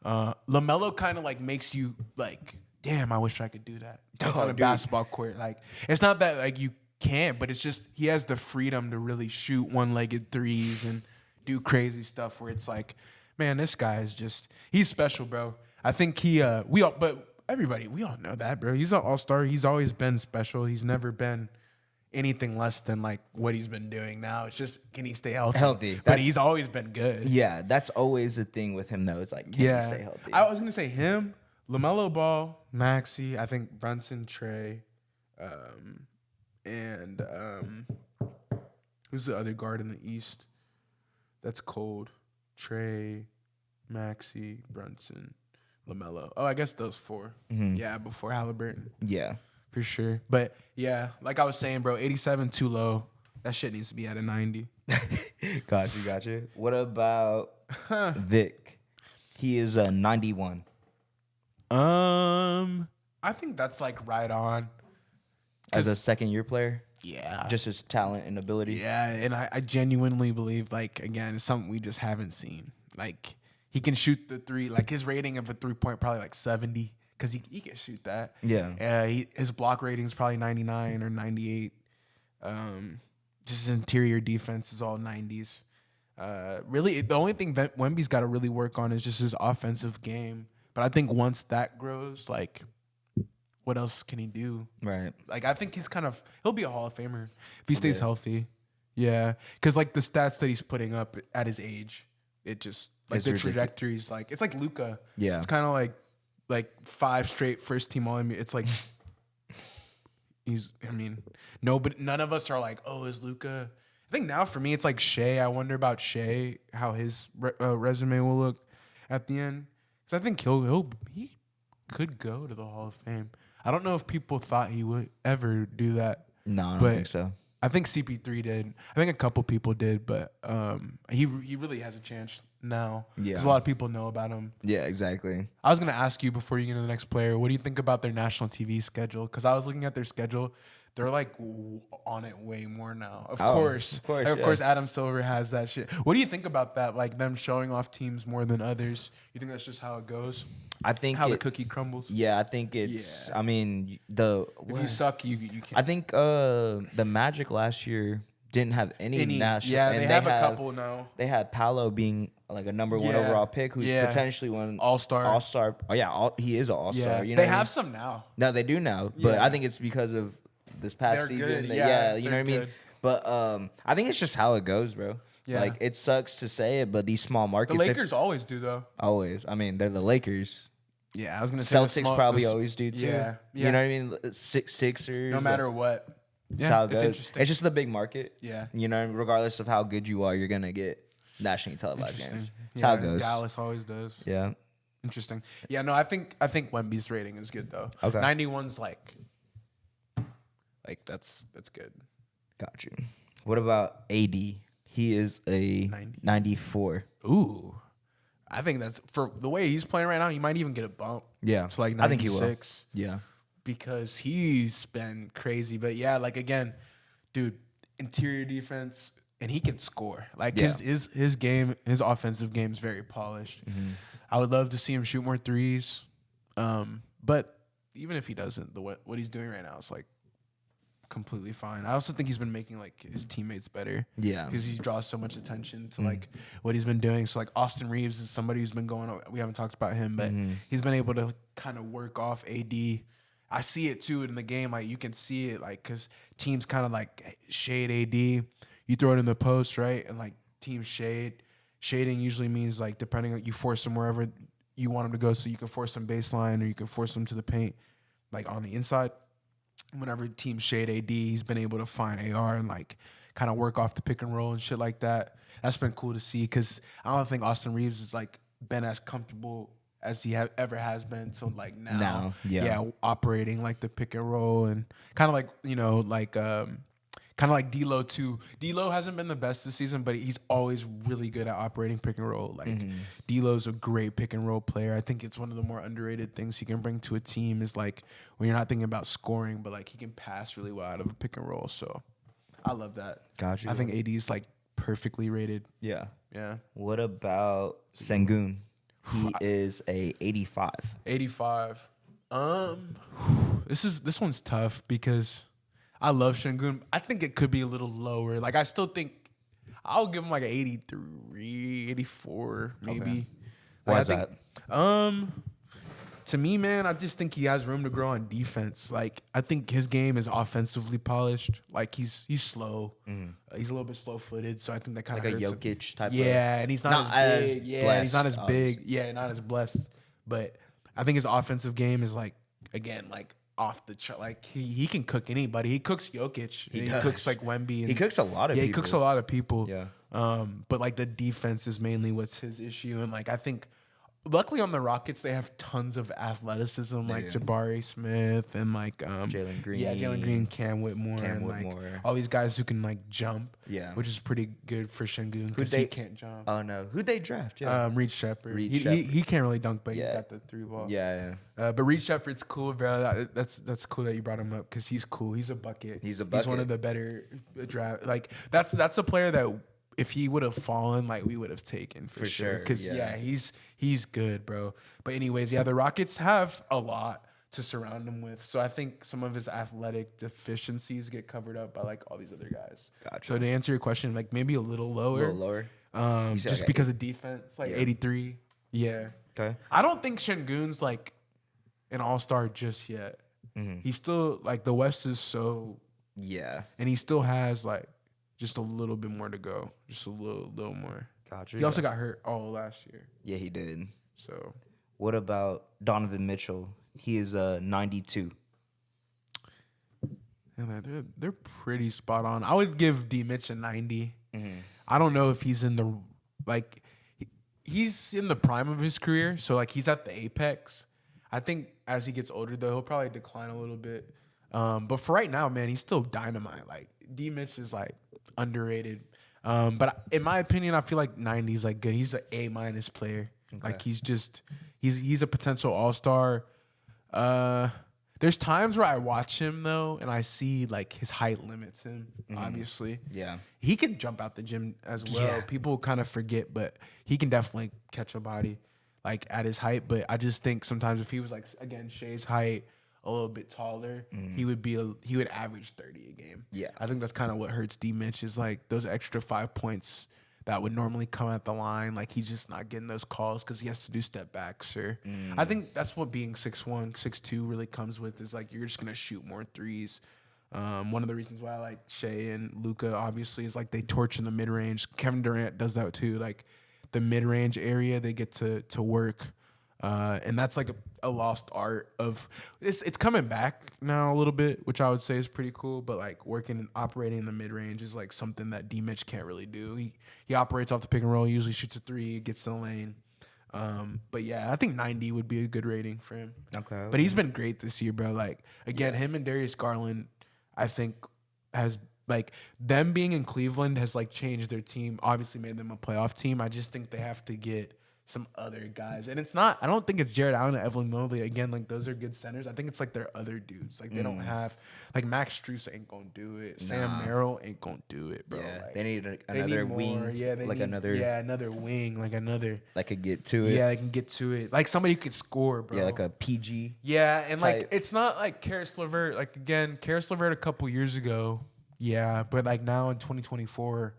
LaMelo kind of like makes you like, damn, I wish I could do that on a basketball court. Like it's not that like you can't, but it's just he has the freedom to really shoot one-legged threes and do crazy stuff where it's like, man, this guy is just he's special, bro. I think we all know that, bro. He's an all-star. He's always been special. He's never been anything less than like what he's been doing now. It's just can he stay healthy? But he's always been good. yeah, that's always the thing with him though. It's like can he stay healthy? I was gonna say him, LaMelo Ball, Maxey, I think Brunson, Trey, and who's the other guard in the East? That's cold. Trey, Maxey, Brunson, LaMelo. Oh, I guess those four. Yeah, before Halliburton. Yeah. For sure. But yeah, like I was saying, bro, 87 too low. That shit needs to be at a 90. Got you. What about Vic? He is a 91. I think that's like right on. As a second-year player? Yeah. Just his talent and abilities? Yeah, and I genuinely believe, like, again, it's something we just haven't seen. Like, he can shoot the three. Like, his rating of a three-point probably like 70 because he can shoot that. Yeah. His block rating is probably 99 or 98. Just his interior defense is all 90s. Really, the only thing Wemby's got to really work on is just his offensive game. But I think once that grows, like, what else can he do? Right. Like, I think he'll be a Hall of Famer if he stays healthy. Yeah. Because, like, the stats that he's putting up at his age, it just, like, It's the ridiculous. trajectories, like, it's like Luka. Yeah. It's kind of like 5 straight first team All-NBA. It's like, none of us are like, oh, is Luka? I think now for me, it's like Shea. I wonder about Shea, how his resume will look at the end. Because I think he could go to the Hall of Fame. I don't know if people thought he would ever do that. No, I don't think so. I think CP3 did. I think a couple people did, but he really has a chance now. Yeah. Because a lot of people know about him. Yeah, exactly. I was going to ask you before you get to the next player, what do you think about their national TV schedule? Because I was looking at their schedule. They're like on it way more now. Of course, Adam Silver has that shit. What do you think about that? Like them showing off teams more than others. You think that's just how it goes? I think how the cookie crumbles. Yeah, I think it's. Yeah. I mean, if you suck, you can't. I think the Magic last year didn't have any national. Yeah, and they have a couple now. They had Paolo being like a number one overall pick, who's potentially one all-star. All-star. Oh yeah, he is an all-star. Yeah. You know they have some now. No, they do now, but Yeah. I think it's because of this past They're season. good. You know what I mean. Good. But I think it's just how it goes, bro. Yeah. Like it sucks to say it, but these small The markets. Lakers always do though. Always. I mean, they're the Lakers. Yeah, I was gonna say Celtics probably always do too. Yeah. You know what I mean? Sixers. No matter what. That's how it it's goes. interesting. It's just the big market. Yeah. You know, regardless of how good you are, you're gonna get nationally televised games. That's how it goes. Dallas always does. Yeah. Interesting. Yeah, no, I think Wemby's rating is good though. Okay. 91's like that's good. Got you. What about AD? He is a 94. Ooh. I think that's for the way he's playing right now, he might even get a bump. Yeah. To like 96. I think he will. Yeah. Because he's been crazy. But yeah, like again, dude, interior defense and he can score. Like his game, his offensive game is very polished. Mm-hmm. I would love to see him shoot more threes. But even if he doesn't, what he's doing right now is like completely fine. I also think he's been making like his teammates better. Yeah. Because he draws so much attention to like what he's been doing. So like Austin Reeves is somebody who's been going, we haven't talked about him, but he's been able to kind of work off AD. I see it too in the game. Like you can see it like because teams kind of like shade AD. You throw it in the post, right? And like teams shade. Shading usually means like depending on you force him wherever you want him to go. So you can force him baseline or you can force him to the paint like on the inside. Whenever teams shade AD, he's been able to find AR and like kind of work off the pick and roll and shit like that. That's been cool to see because I don't think Austin Reeves has like been as comfortable as he ever has been till like now. Yeah, operating like the pick and roll and kind of like kind Kind of like D'Lo too. D'Lo hasn't been the best this season, but he's always really good at operating pick and roll. Like D'Lo's a great pick and roll player. I think it's one of the more underrated things he can bring to a team is like when you're not thinking about scoring, but like he can pass really well out of a pick and roll. So I love that. Gotcha. I think AD is like perfectly rated. Yeah. Yeah. What about Sengun? He is a 85. 85. This one's tough because I love Şengün. I think it could be a little lower. Like I still think I'll give him like an 83, 84 maybe. Okay. Like, Why I is think, that? To me, man, I just think he has room to grow on defense. Like I think his game is offensively polished. Like he's slow. He's a little bit slow footed, so I think that kind of Like a hurts him. Jokic type Yeah, and he's not as big. Yeah, and he's not as blessed, big. Yeah, not as blessed. But I think his offensive game is like again like off the chart. Like he can cook anybody. He cooks Jokic. He does. cooks like Wemby. And, He cooks a lot of yeah, people. he cooks a lot of people. Yeah. But like the defense is mainly what's his issue. And like I think luckily on the Rockets they have tons of athleticism like do. Jabari Smith and like Jalen Green. Yeah, Jalen Green, Cam Whitmore, Cam and like Whitmore. all these guys who can like jump. Yeah. Which is pretty good for Şengün because they- he can't jump. Oh no, who'd they draft? Yeah. Reed Shepherd. Reed He Shepherd. can't really dunk, but Yeah. he's got the three ball. yeah. But Reed Shepherd's cool, bro. That's cool that you brought him up because he's cool. He's a bucket. He's a He's one bucket. of the better draft. Like that's a player that if he would have fallen, like we would have taken for sure, Because yeah. he's good, bro. But anyways, yeah, the Rockets have a lot to surround him with. So I think some of his athletic deficiencies get covered up by like all these other guys. Gotcha. So to answer your question, like maybe a little lower. A little lower. You said Just like because of defense, like Yeah. 83. Yeah. Okay. I don't think Şengün's like an all-star just yet. He's still like the West is so, Yeah. and he still has like just a little bit more to go, just a little more. Gotcha. He also got hurt all last year, Yeah, he did. so What about Donovan Mitchell? He is a 92. and they're pretty spot on. I would give D Mitch a 90. I don't know if he's in the like he's in the prime of his career, so like he's at the apex. I think as he gets older though, he'll probably decline a little bit. But for right now, man, he's still dynamite. Like D Mitch is like underrated. But in my opinion, I feel like 90 is like good. He's an A- player. Like he's a potential all-star. There's times where I watch him though, and I see like his height limits him. Obviously, Yeah. he can jump out the gym as well. Yeah. People kind of forget, but he can definitely catch a body like at his height. But I just think sometimes if he was like again Shay's height, a little bit taller, he would average 30 a game. Yeah. I think that's kind of what hurts D Mitch is like those extra 5 points that would normally come at the line. Like he's just not getting those calls because he has to do step backs. Or I think that's what being 6'1", 6'2" really comes with is like you're just gonna shoot more threes. One of the reasons why I like Shea and Luka obviously is like they torch in the mid range. Kevin Durant does that too. Like the mid range area they get to work. And that's like a lost art of it's coming back now a little bit, which I would say is pretty cool. But like working and operating in the mid range is like something that D Mitch can't really do. He operates off the pick and roll, usually shoots a three, gets to the lane. But yeah, I think 90 would be a good rating for him. Okay. But he's been great this year, bro. Like again, him and Darius Garland, I think has like them being in Cleveland has like changed their team. Obviously made them a playoff team. I just think they have to get some other guys. And it's not, I don't think it's Jared Allen and Evan Mobley. Again, like those are good centers. I think it's like their other dudes. Like they don't have, like Max Strus ain't gonna do it. Sam Merrill ain't gonna do it, bro. Yeah. Like, They need they another need wing. more. Yeah, they like need, another. another wing, like another. That could get to it. Yeah, they can get to it. Like somebody who could score, bro. Yeah, like a PG. Yeah, and like type. it's not like Karis LeVert. Like again, Karis LeVert a couple years ago, yeah, but like now in 2024,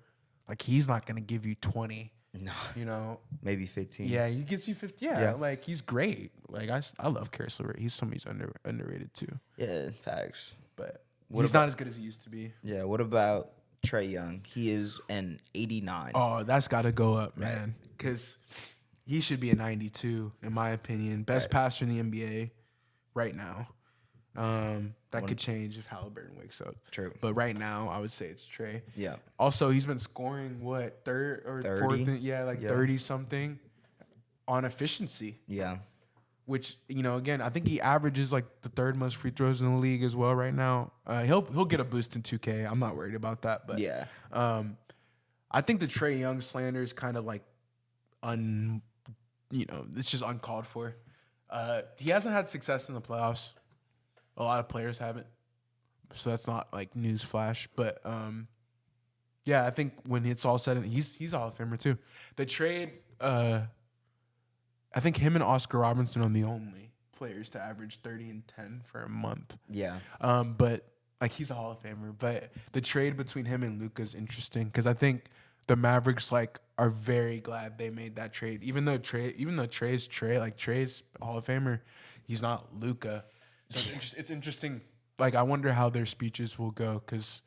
like he's not gonna give you 20. No. You know, Maybe 15. yeah, he gives you 50. Yeah, Yeah. like he's great. Like I love Karis LeVert. He's somebody's underrated too, Yeah, facts. but What he's about- not as good as he used to be. Yeah, what about Trey Young? He is an 89. Oh, that's got to go up, man, because he should be a 92 in my opinion. Best passer in the NBA right now. That could change if Halliburton wakes up. True. But right now, I would say it's Trey. Yeah. Also, he's been scoring what third or 30? fourth? Yeah, like 30 something on efficiency, Yeah. which, you know, again, I think he averages like the third most free throws in the league as well right now. He'll get a boost in 2K. I'm not worried about that, but Yeah. I think the Trae Young slander is kind of like it's just uncalled for. He hasn't had success in the playoffs. A lot of players haven't, so that's not like news flash. But yeah, I think when it's all said, and he's a Hall of Famer too. The trade, I think him and Oscar Robertson are the only players to average 30 and 10 for a month. Yeah. But like he's a Hall of Famer. But the trade between him and Luka is interesting because I think the Mavericks like are very glad they made that trade. Even though Trey's Hall of Famer, he's not Luka. So it's interesting. Like I wonder how their speeches will go because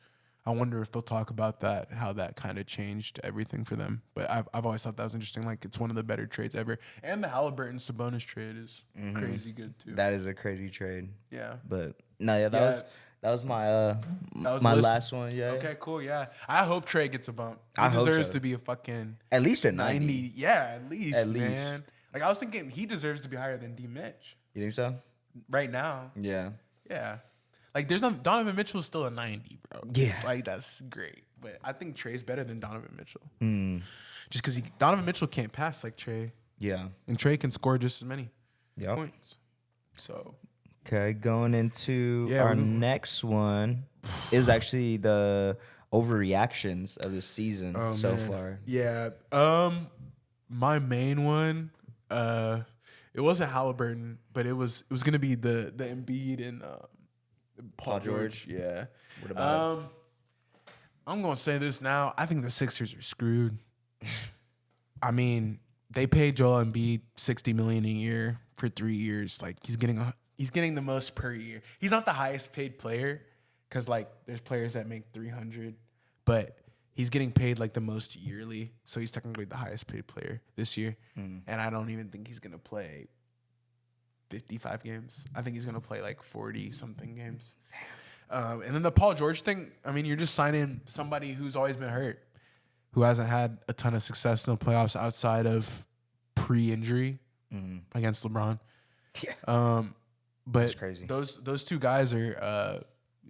I wonder if they'll talk about that, how that kind of changed everything for them. But I've always thought that was interesting. Like it's one of the better trades ever. And the Halliburton Sabonis trade is crazy good too. That is a crazy trade. Yeah. But no, yeah, that was my my last one. Yeah. Okay, cool. Yeah. I hope Trey gets a bump. He I hope deserves so. to be a fucking At least a 90. Yeah, at least. Man. least. Like I was thinking he deserves to be higher than D Mitch You think so? right now. Yeah. Yeah. Like there's not Donovan Mitchell's still a 90, bro. Yeah. Like that's great. But I think Trey's better than Donovan Mitchell. Just because Donovan Mitchell can't pass like Trey. Yeah. And Trey can score just as many Yep. points. So Okay, going into Yeah, our we- next one is actually the overreactions of the season so man. far. Yeah. My main one, it wasn't Halliburton, but it was gonna be the Embiid and Paul George. Yeah. What about it? I'm gonna say this now. I think the Sixers are screwed. I mean, they paid Joel Embiid $60 million a year for 3 years. Like he's getting the most per year. He's not the highest paid player because like there's players that make 300, but he's getting paid like the most yearly. So he's technically the highest paid player this year. And I don't even think he's gonna play 55 games. I think he's gonna play like 40 something games. And then the Paul George thing. I mean, you're just signing somebody who's always been hurt, who hasn't had a ton of success in the playoffs outside of pre-injury against LeBron. Yeah. But That's crazy. Those two guys are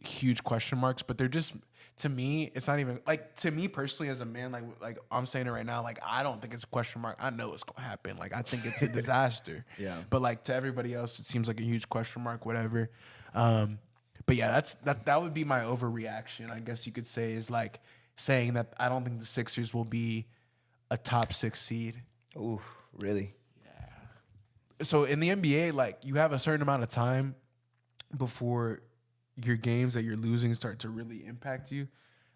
huge question marks. But they're just, to me, it's not even like, to me personally as a man, like I'm saying it right now, like I don't think it's a question mark. I know it's gonna happen. Like I think it's a disaster. Yeah. But like to everybody else, it seems like a huge question mark. Whatever. But yeah, that would be my overreaction, I guess you could say, is like saying that I don't think the Sixers will be a top 6 seed. Ooh, really? So in the NBA, like you have a certain amount of time before your games that you're losing start to really impact you.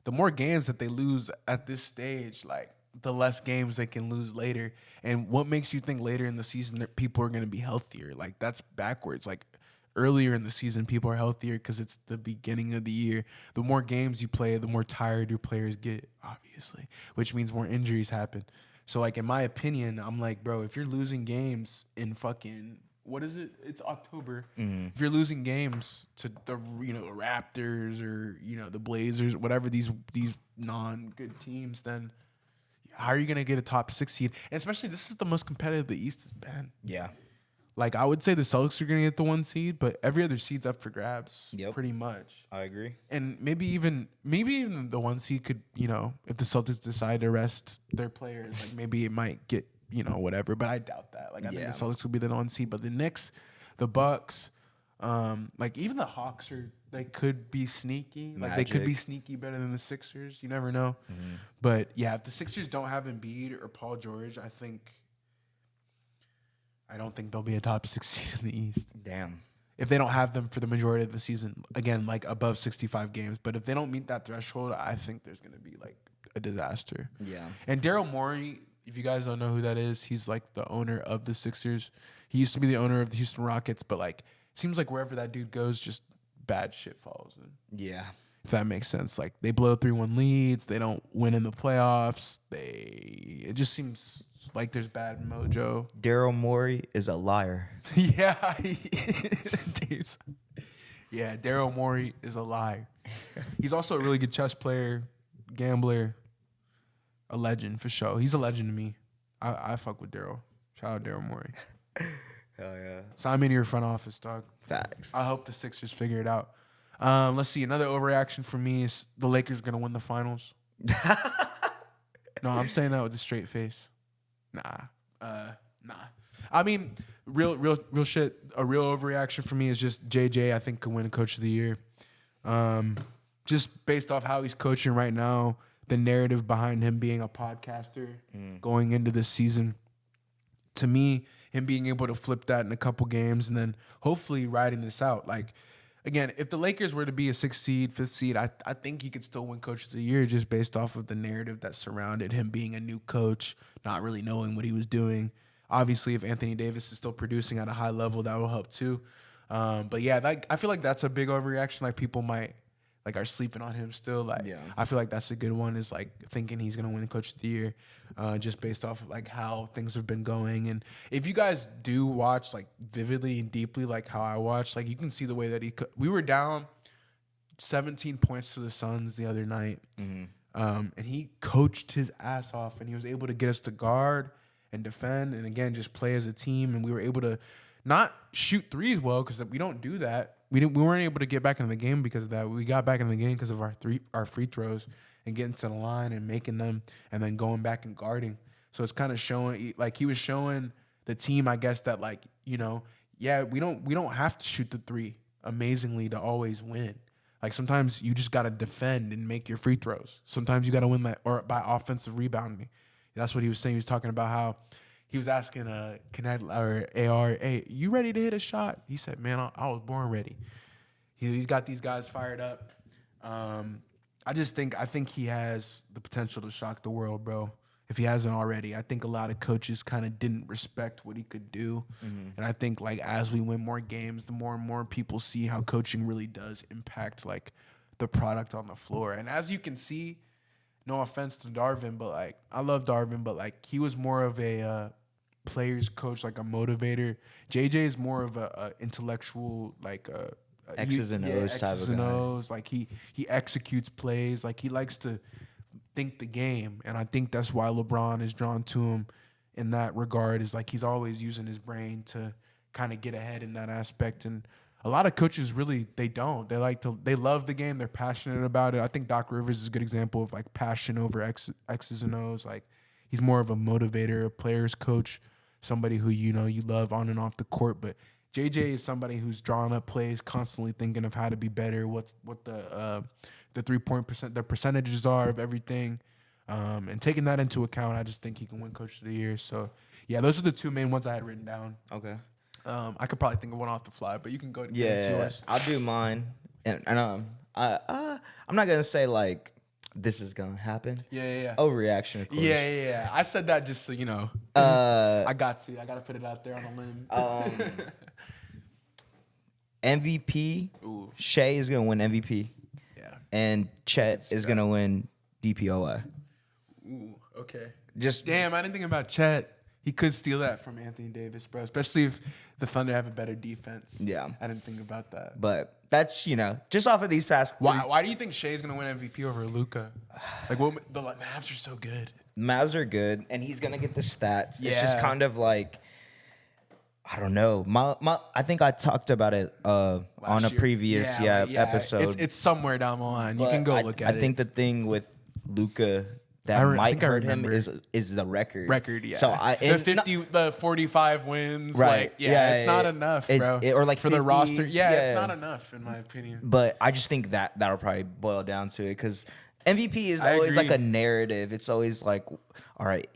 The more games that they lose at this stage, like the less games they can lose later. And what makes you think later in the season that people are going to be healthier? Like that's backwards. Like earlier in the season, people are healthier because it's the beginning of the year. The more games you play, the more tired your players get, obviously, which means more injuries happen. So, like, in my opinion, I'm like, bro, if you're losing games in fucking, what is it? It's October. If you're losing games to the, Raptors or, the Blazers, whatever these non-good teams, then how are you going to get a top 6 seed? And especially, this is the most competitive the East has been. Yeah. Like, I would say the Celtics are going to get the 1 seed, but every other seed's up for grabs. Yep. Pretty much. I agree. And maybe even the 1 seed could, if the Celtics decide to rest their players, like maybe it might get, whatever. But I doubt that. Like I think the Celtics will be the 1 seed, but the Knicks, the Bucks, like even the Hawks could be sneaky. Like they could be sneaky better than the Sixers. You never know. But yeah, if the Sixers don't have Embiid or Paul George, I don't think they'll be a top 6 seed in the East. Damn. If they don't have them for the majority of the season, again, like above 65 games. But if they don't meet that threshold, I think there's going to be like a disaster. Yeah. And Daryl Morey, if you guys don't know who that is, he's like the owner of the Sixers. He used to be the owner of the Houston Rockets, but like seems like wherever that dude goes, just bad shit follows him. Yeah. If that makes sense. Like they blow 3-1 leads, they don't win in the playoffs. It just seems like there's bad mojo. Daryl Morey is a liar. Yeah, James. Yeah, Daryl Morey is a liar. He's also a really good chess player, gambler, a legend for sure. He's a legend to me. I fuck with Daryl. Shout out Daryl Morey. Hell yeah. Sign me into your front office, dog. Facts. I hope the Sixers figure it out. Let's see. Another overreaction for me is the Lakers going to win the finals. No, I'm saying that with a straight face. Nah. I mean, real shit. A real overreaction for me is just JJ. I think could win Coach of the Year. Just based off how he's coaching right now, the narrative behind him being a podcaster going into this season. To me, him being able to flip that in a couple games and then hopefully riding this out. Like, again, if the Lakers were to be a 6th seed, 5th seed, I think he could still win Coach of the Year just based off of the narrative that surrounded him being a new coach, not really knowing what he was doing. Obviously, if Anthony Davis is still producing at a high level, that will help too. But yeah, I feel like that's a big overreaction. Like, people might are sleeping on him still. Like, Yeah. I feel like that's a good one, is like thinking he's gonna win Coach of the Year, just based off of like how things have been going. And if you guys do watch like vividly and deeply, like how I watch, like you can see the way that we were down 17 points to the Suns the other night, and he coached his ass off, and he was able to get us to guard and defend, and again just play as a team. And we were able to not shoot threes well because we don't do that. We weren't able to get back into the game because of that. We got back in the game because of our free throws and getting to the line and making them, and then going back and guarding. So it's kind of showing, like he was showing the team, I guess, that like, we don't have to shoot the three amazingly to always win. Like sometimes you just gotta defend and make your free throws. Sometimes you gotta win that or by offensive rebounding. That's what he was saying. He was talking about how he was asking Connect or AR, hey, you ready to hit a shot? He said, man, I was born ready. He's got these guys fired up. I think he has the potential to shock the world, bro. If he hasn't already, I think a lot of coaches kind of didn't respect what he could do. And I think like as we win more games, the more and more people see how coaching really does impact like the product on the floor. And as you can see, no offense to Darvin, but like I love Darvin, but like he was more of a players coach, like a motivator. JJ is more of a intellectual, like X's and O's type of X's and guy. O's. Like he executes plays. Like he likes to think the game, and I think that's why LeBron is drawn to him in that regard. Is like he's always using his brain to kind of get ahead in that aspect. And a lot of coaches really they don't. They love the game. They're passionate about it. I think Doc Rivers is a good example of like passion over X's and O's. Like he's more of a motivator, a players coach, somebody who you love on and off the court. But JJ is somebody who's drawing up plays, constantly thinking of how to be better, what the 3-point the percentages are of everything, and taking that into account. I just think he can win Coach of the Year. So yeah, those are the two main ones I had written down. Okay. I could probably think of one off the fly, but you can go. Yeah, yours. I'll do mine. And I'm not gonna say like this is gonna happen. Yeah. Overreaction, of course. Yeah. I said that just so you know. I got to put it out there on a limb. MVP. Ooh. Shea is gonna win MVP, Yeah. and Chet is gonna win DPOI. Ooh. Okay. Just Damn, I didn't think about Chet. He could steal that from Anthony Davis, bro. Especially if the Thunder have a better defense. Yeah. I didn't think about that. But that's just off of these past. Why do you think Shea's gonna win MVP over Luka? Like, the Mavs are so good. Mavs are good, and he's gonna get the stats. Yeah. It's just kind of like, I don't know. I think I talked about it on a Year. previous episode. It's somewhere down the line. You But can go look at it. I think the thing with Luka that I might think I hurt him remember. is the record. Yeah. So the 45 wins. Right. Like, it's not enough, bro. Or like for the 50, roster. Yeah, it's yeah. not enough in my opinion. But I just think that'll probably boil down to it because MVP is I always agree. like a narrative. It's always like, all right,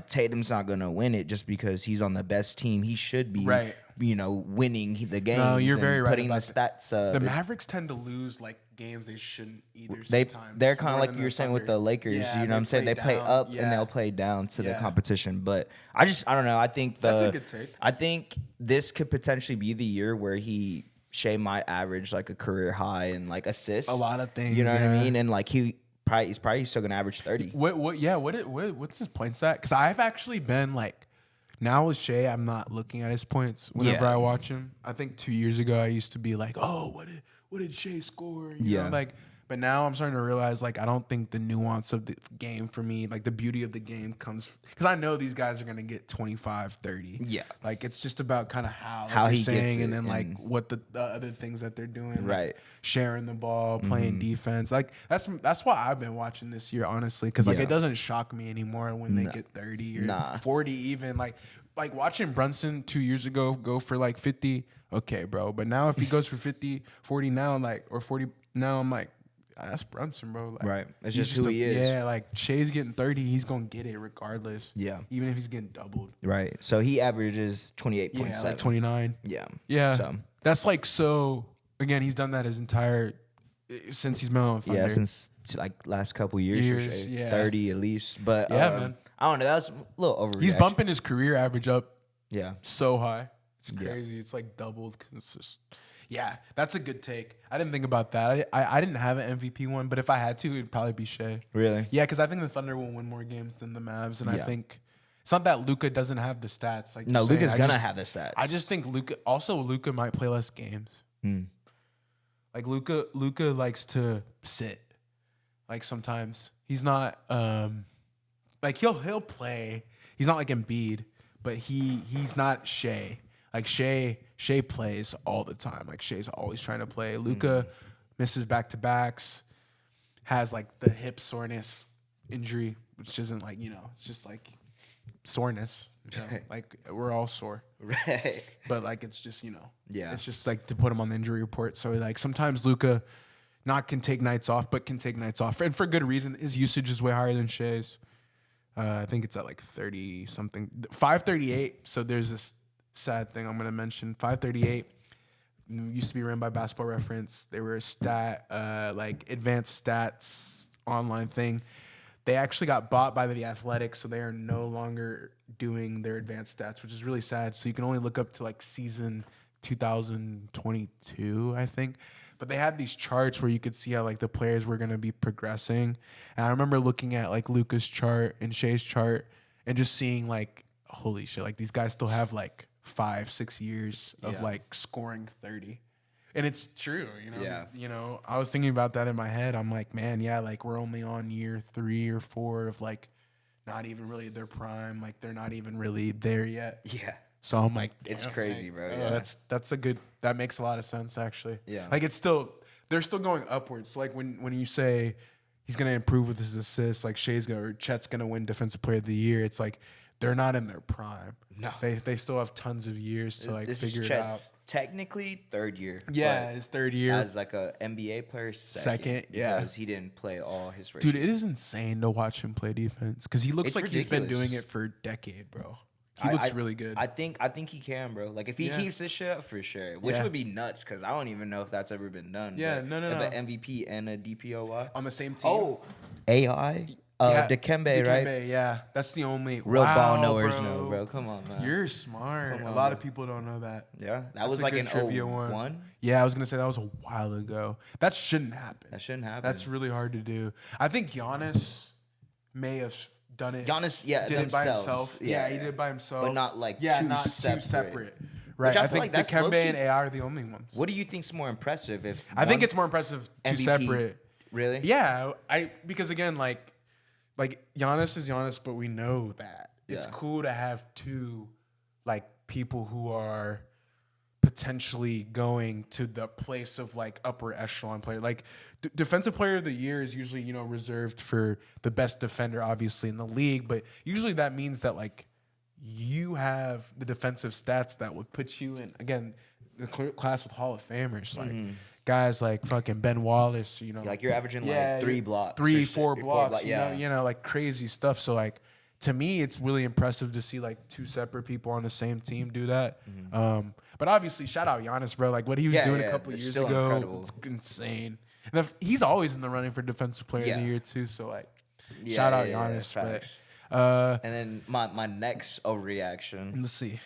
Tatum's not gonna win it just because he's on the best team. He should be, Right. Winning the games. No, you're and very right putting the about that. stats up. The Mavericks tend to lose like games they shouldn't either. They're Sometimes kind of more like than you were the saying with Thunder. the Lakers. Yeah, You know what I'm saying? They play down. up Yeah. and they'll play down to the Yeah. competition. But I don't know. I think That's a good take. I think this could potentially be the year where Shea might average like a career high in like assists. A lot of things, You know what yeah. I mean? And like he's probably still gonna average 30. What's his points at? Because I've actually been like, now with Shea, I'm not looking at his points whenever Yeah. I watch him. I think 2 years ago I used to be like, oh, what did Shea score? You know, Yeah. like But now I'm starting to realize, like, I don't think the nuance of the game for me, like the beauty of the game comes because I know these guys are going to get 25, 30. Yeah. Like, it's just about kind of how How you're he gets saying, it, and then like and- what the other things that they're doing. Right. Like sharing the ball, playing defense. Like, that's why I've been watching this year, honestly, because like Yeah. it doesn't shock me anymore when they get 30 or 40 even. Like watching Brunson 2 years ago go for like 50, okay, bro. But now if he goes for 50, 40 now, like, or 40 now, I'm like, that's Brunson, bro. Like, Right. It's he's just who he is. Yeah, like Shea's getting 30, he's gonna get it regardless. Yeah. Even if he's getting doubled. Right. So he averages 28.7. Yeah, like 29. Yeah. Yeah. So That's like so. Again, he's done that his entire since he's been on Thunder. yeah, since like last couple years, for Years, sure. yeah. 30 at least. But Yeah, man. I don't know. That was a little overreaction. He's bumping his career average up Yeah. so high. It's crazy. It's like doubled. 'Cause it's just, yeah, that's a good take. I didn't think about that. I didn't have an MVP one, but if I had to, it'd probably be Shea. Really? Yeah, because I think the Thunder will win more games than the Mavs, and I Yeah. think it's not that Luka doesn't have the stats. Like No, you're saying. Luka's I gonna just- have the stats. I just think Luka might play less games. Like Luka likes to sit. Like sometimes he's not like he'll play. He's not like Embiid, but he's not Shea. Like Shea plays all the time. Like Shea's always trying to play. Luka misses back-to-backs, has like the hip soreness injury, which isn't like, it's just like soreness. Like we're all sore. Right. But like it's just, Yeah. it's just like to put him on the injury report. So like sometimes Luka not can take nights off, but can take nights off. And for good reason. His usage is way higher than Shea's. I think it's at like 30 something. 538. So there's this sad thing I'm gonna mention. 538 used to be ran by Basketball Reference. They were a like advanced stats online thing. They actually got bought by the Athletics, so they are no longer doing their advanced stats, which is really sad. So you can only look up to like season 2022, I think. But they had these charts where you could see how like the players were gonna be progressing. And I remember looking at like Luka's chart and Shea's chart and just seeing like, holy shit, like these guys still have like 5-6 years of like scoring 30. And it's true, Yeah. I was thinking about that in my head. I'm like, man, yeah, like we're only on year 3 or 4 of like not even really their prime. Like they're not even really there yet. Yeah. So I'm like, It's damn, crazy, like, bro. oh, Yeah. that makes a lot of sense actually. Yeah. Like they're still going upwards. So like when you say he's gonna improve with his assists, like Chet's gonna win Defensive Player of the Year, it's like they're not in their prime. No. They still have tons of years to like This figure is it out. Chet's technically third year. Yeah, but his third year. as like a NBA player, second, yeah. because he didn't play all his first Dude, year. it is insane to watch him play defense because he looks It's like he's been ridiculous. doing it for a decade, bro. He looks really good. I think he can, bro. Like if he keeps this shit up, for sure. Which Yeah. would be nuts because I don't even know if that's ever been done. Yeah, but no. If an MVP and a DPOY. On the same team. Oh, AI. Yeah, Dikembe, right? Yeah, that's the only Real ball Wow, knowers bro. know, bro. Come on, man. You're smart. Come A on, lot bro. of people don't know that. Yeah, that That's was a like good an trivia 01. Yeah, I was gonna say that was a while ago. That shouldn't happen. That shouldn't happen. That's really hard to do. I think Giannis may have done it. Giannis, yeah, did it by themselves. himself. Yeah, he did it by himself, But not, like, yeah, two not separate. two separate. Right. I I feel think like that's Dikembe low-key- and AR are the only ones. What do you think's more impressive? If I think one it's more impressive two MVP separate. Really? Yeah, because again, like Giannis is Giannis, but we know that it's Yeah. cool to have two like people who are potentially going to the place of like upper echelon player. Like defensive player of the year is usually reserved for the best defender, obviously in the league, but usually that means that like you have the defensive stats that would put you in again the class with Hall of Famers, like. Guys like fucking Ben Wallace, Like you're averaging like 3 blocks, or 3-4 shit, blocks, yeah. like crazy stuff. So like to me, it's really impressive to see like two separate people on the same team do that. But obviously, shout out Giannis, bro. Like what he was Yeah, doing yeah, a couple it's years still ago, incredible. it's insane. And he's always in the running for Defensive Player of Yeah. the Year too. So like, Yeah, shout out yeah, Giannis. facts. But And then my next overreaction, let's see.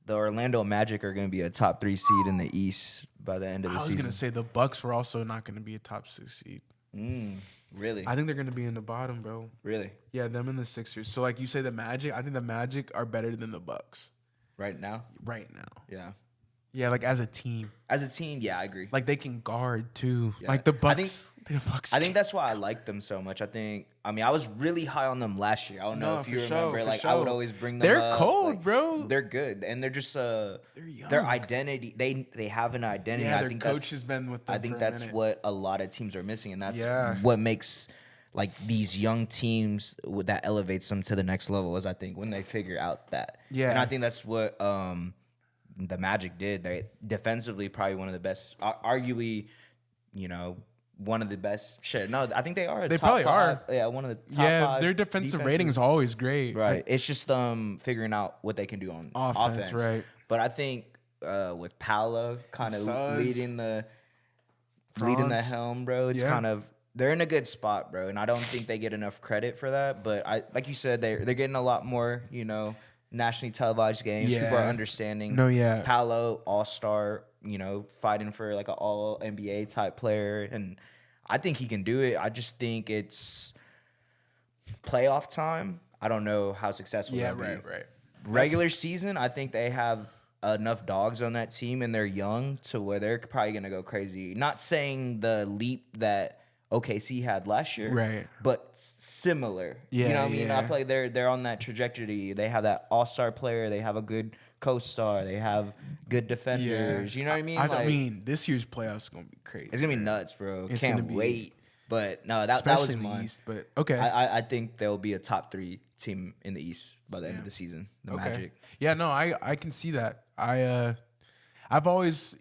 the Orlando Magic are going to be a top 3 seed in the East by the end of I the was season. gonna say the Bucks were also not gonna be a top 6 seed. Really? I think they're gonna be in the bottom, bro. Really? Yeah, them and the Sixers. So like you say, the Magic. I think the Magic are better than the Bucks Right now? right now. Yeah. Yeah, like as a team. As a team, yeah, I agree. Like they can guard too. Yeah. Like the I Bucks. The Bucks I think that's why I like them so much. I mean, I was really high on them last year. I don't know No, if for you sure, remember. for Like, I would sure. always bring them They're up. cold, Like, bro. They're good, and they're just young. their identity. They have an identity. Yeah, I their think coach has been with them I think for a that's minute. what a lot of teams are missing, and that's Yeah. what makes like these young teams that elevates them to the next level. Is I think when they figure out that. Yeah. and I think that's what the Magic did. They defensively probably one of the best, arguably, one of the best. Shit, no, I think they are. They top probably five. are. Yeah, one of the top Yeah, five their defensive defenses. rating is always great. Right. Like, It's just figuring out what they can do on Offense, offense. right. But I think with Paolo kind of Suggs, leading the Franz. helm, bro, it's Yeah. kind of they're in a good spot, bro. And I don't think they get enough credit for that. But like you said, they're getting a lot more, nationally televised games. People are Yeah. understanding. No, yeah. Paolo, all-star, fighting for like an all NBA type player. And I think he can do it. I just think it's playoff time. I don't know how successful Yeah, they'll be. right. Regular season, I think they have enough dogs on that team and they're young to where they're probably going to go crazy. Not saying the leap that OKC had last year, Right. but similar. You Yeah, know what I mean? I yeah. feel like they're on that trajectory. They have that all-star player. They have a good co-star. They have good defenders. You know what I mean? I mean, this year's playoffs is gonna be crazy. It's going to be nuts, bro. It's Can't gonna be- wait. But no, that Especially was in the mine. East, but okay. I think they'll be a top 3 team in the East by the end of the season. The Okay. Magic. Yeah, no, I can see that. I've always,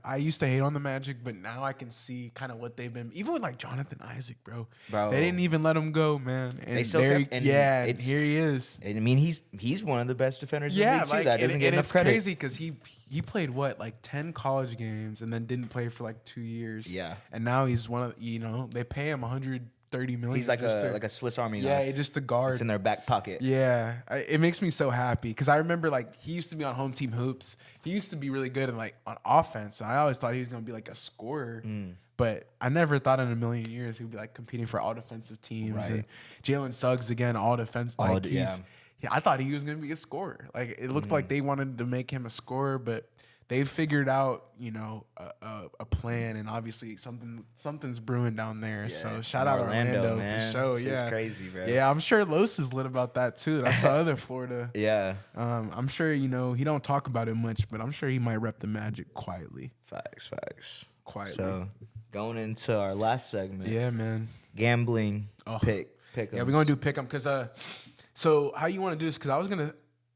I used to hate on the Magic, but now I can see kind of what they've been. Even with like Jonathan Isaac, bro. Bro. They didn't even let him go, man. And They still there, kept- and yeah, and it's- here he is. And I mean, he's one of the best defenders in the Yeah, league too. like That doesn't get enough it's credit. crazy because he played what, like 10 college games and then didn't play for like 2 years. Yeah. and now he's one of they pay him 130 million. He's like just a Swiss Army yeah, knife. just to guard. It's in their back pocket. Yeah, it makes me so happy because I remember like he used to be on Home Team Hoops. He used to be really good in like on offense. And I always thought he was gonna be like a scorer, but I never thought in a million years he'd be like competing for all defensive teams. Right. And Jalen Suggs again, all defense. Like yeah. I thought he was gonna be a scorer. Like it looked like they wanted to make him a scorer, but they figured out a plan, and obviously something's brewing down there. So shout out Orlando man. for sure. It's Yeah, crazy, bro. Yeah, I'm sure Los is lit about that too. That's the other Florida. Yeah. I'm sure he don't talk about it much, but I'm sure he might rep the Magic quietly. Facts. Quietly. So going into our last segment, Yeah, man. gambling pick. Yeah, we're gonna do pick 'em because so how you want to do this? Because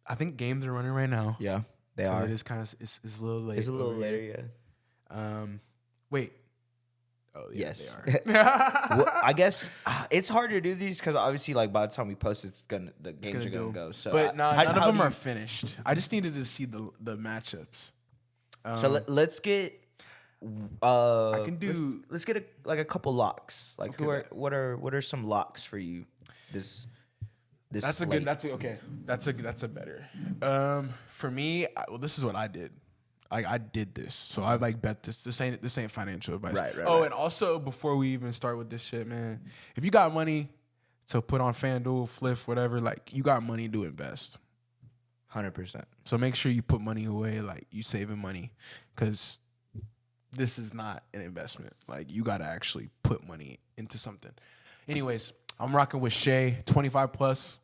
I think games are running right now. Yeah, they 'Cause are. It is kind of it's a little late. It's a little over here. later, yeah. Wait. Oh yeah, Yes. they are. Well, I guess it's hard to do these because obviously, like by the time we post, the games are gonna go. So, but how none of them do are you- finished. I just needed to see the matchups. So let's get. I can do- Let's get a couple locks. Like Okay, what are some locks for you? This. That's a slate? good. That's a better. For me, this is what I did. I did this, so I like bet this. This ain't financial advice. Right. And also before we even start with this shit, man, if you got money to put on FanDuel, Flip, whatever, like you got money to invest. 100%. So make sure you put money away, like you saving money, because this is not an investment. Like you got to actually put money into something. Anyways, I'm rocking with Shea 25 plus,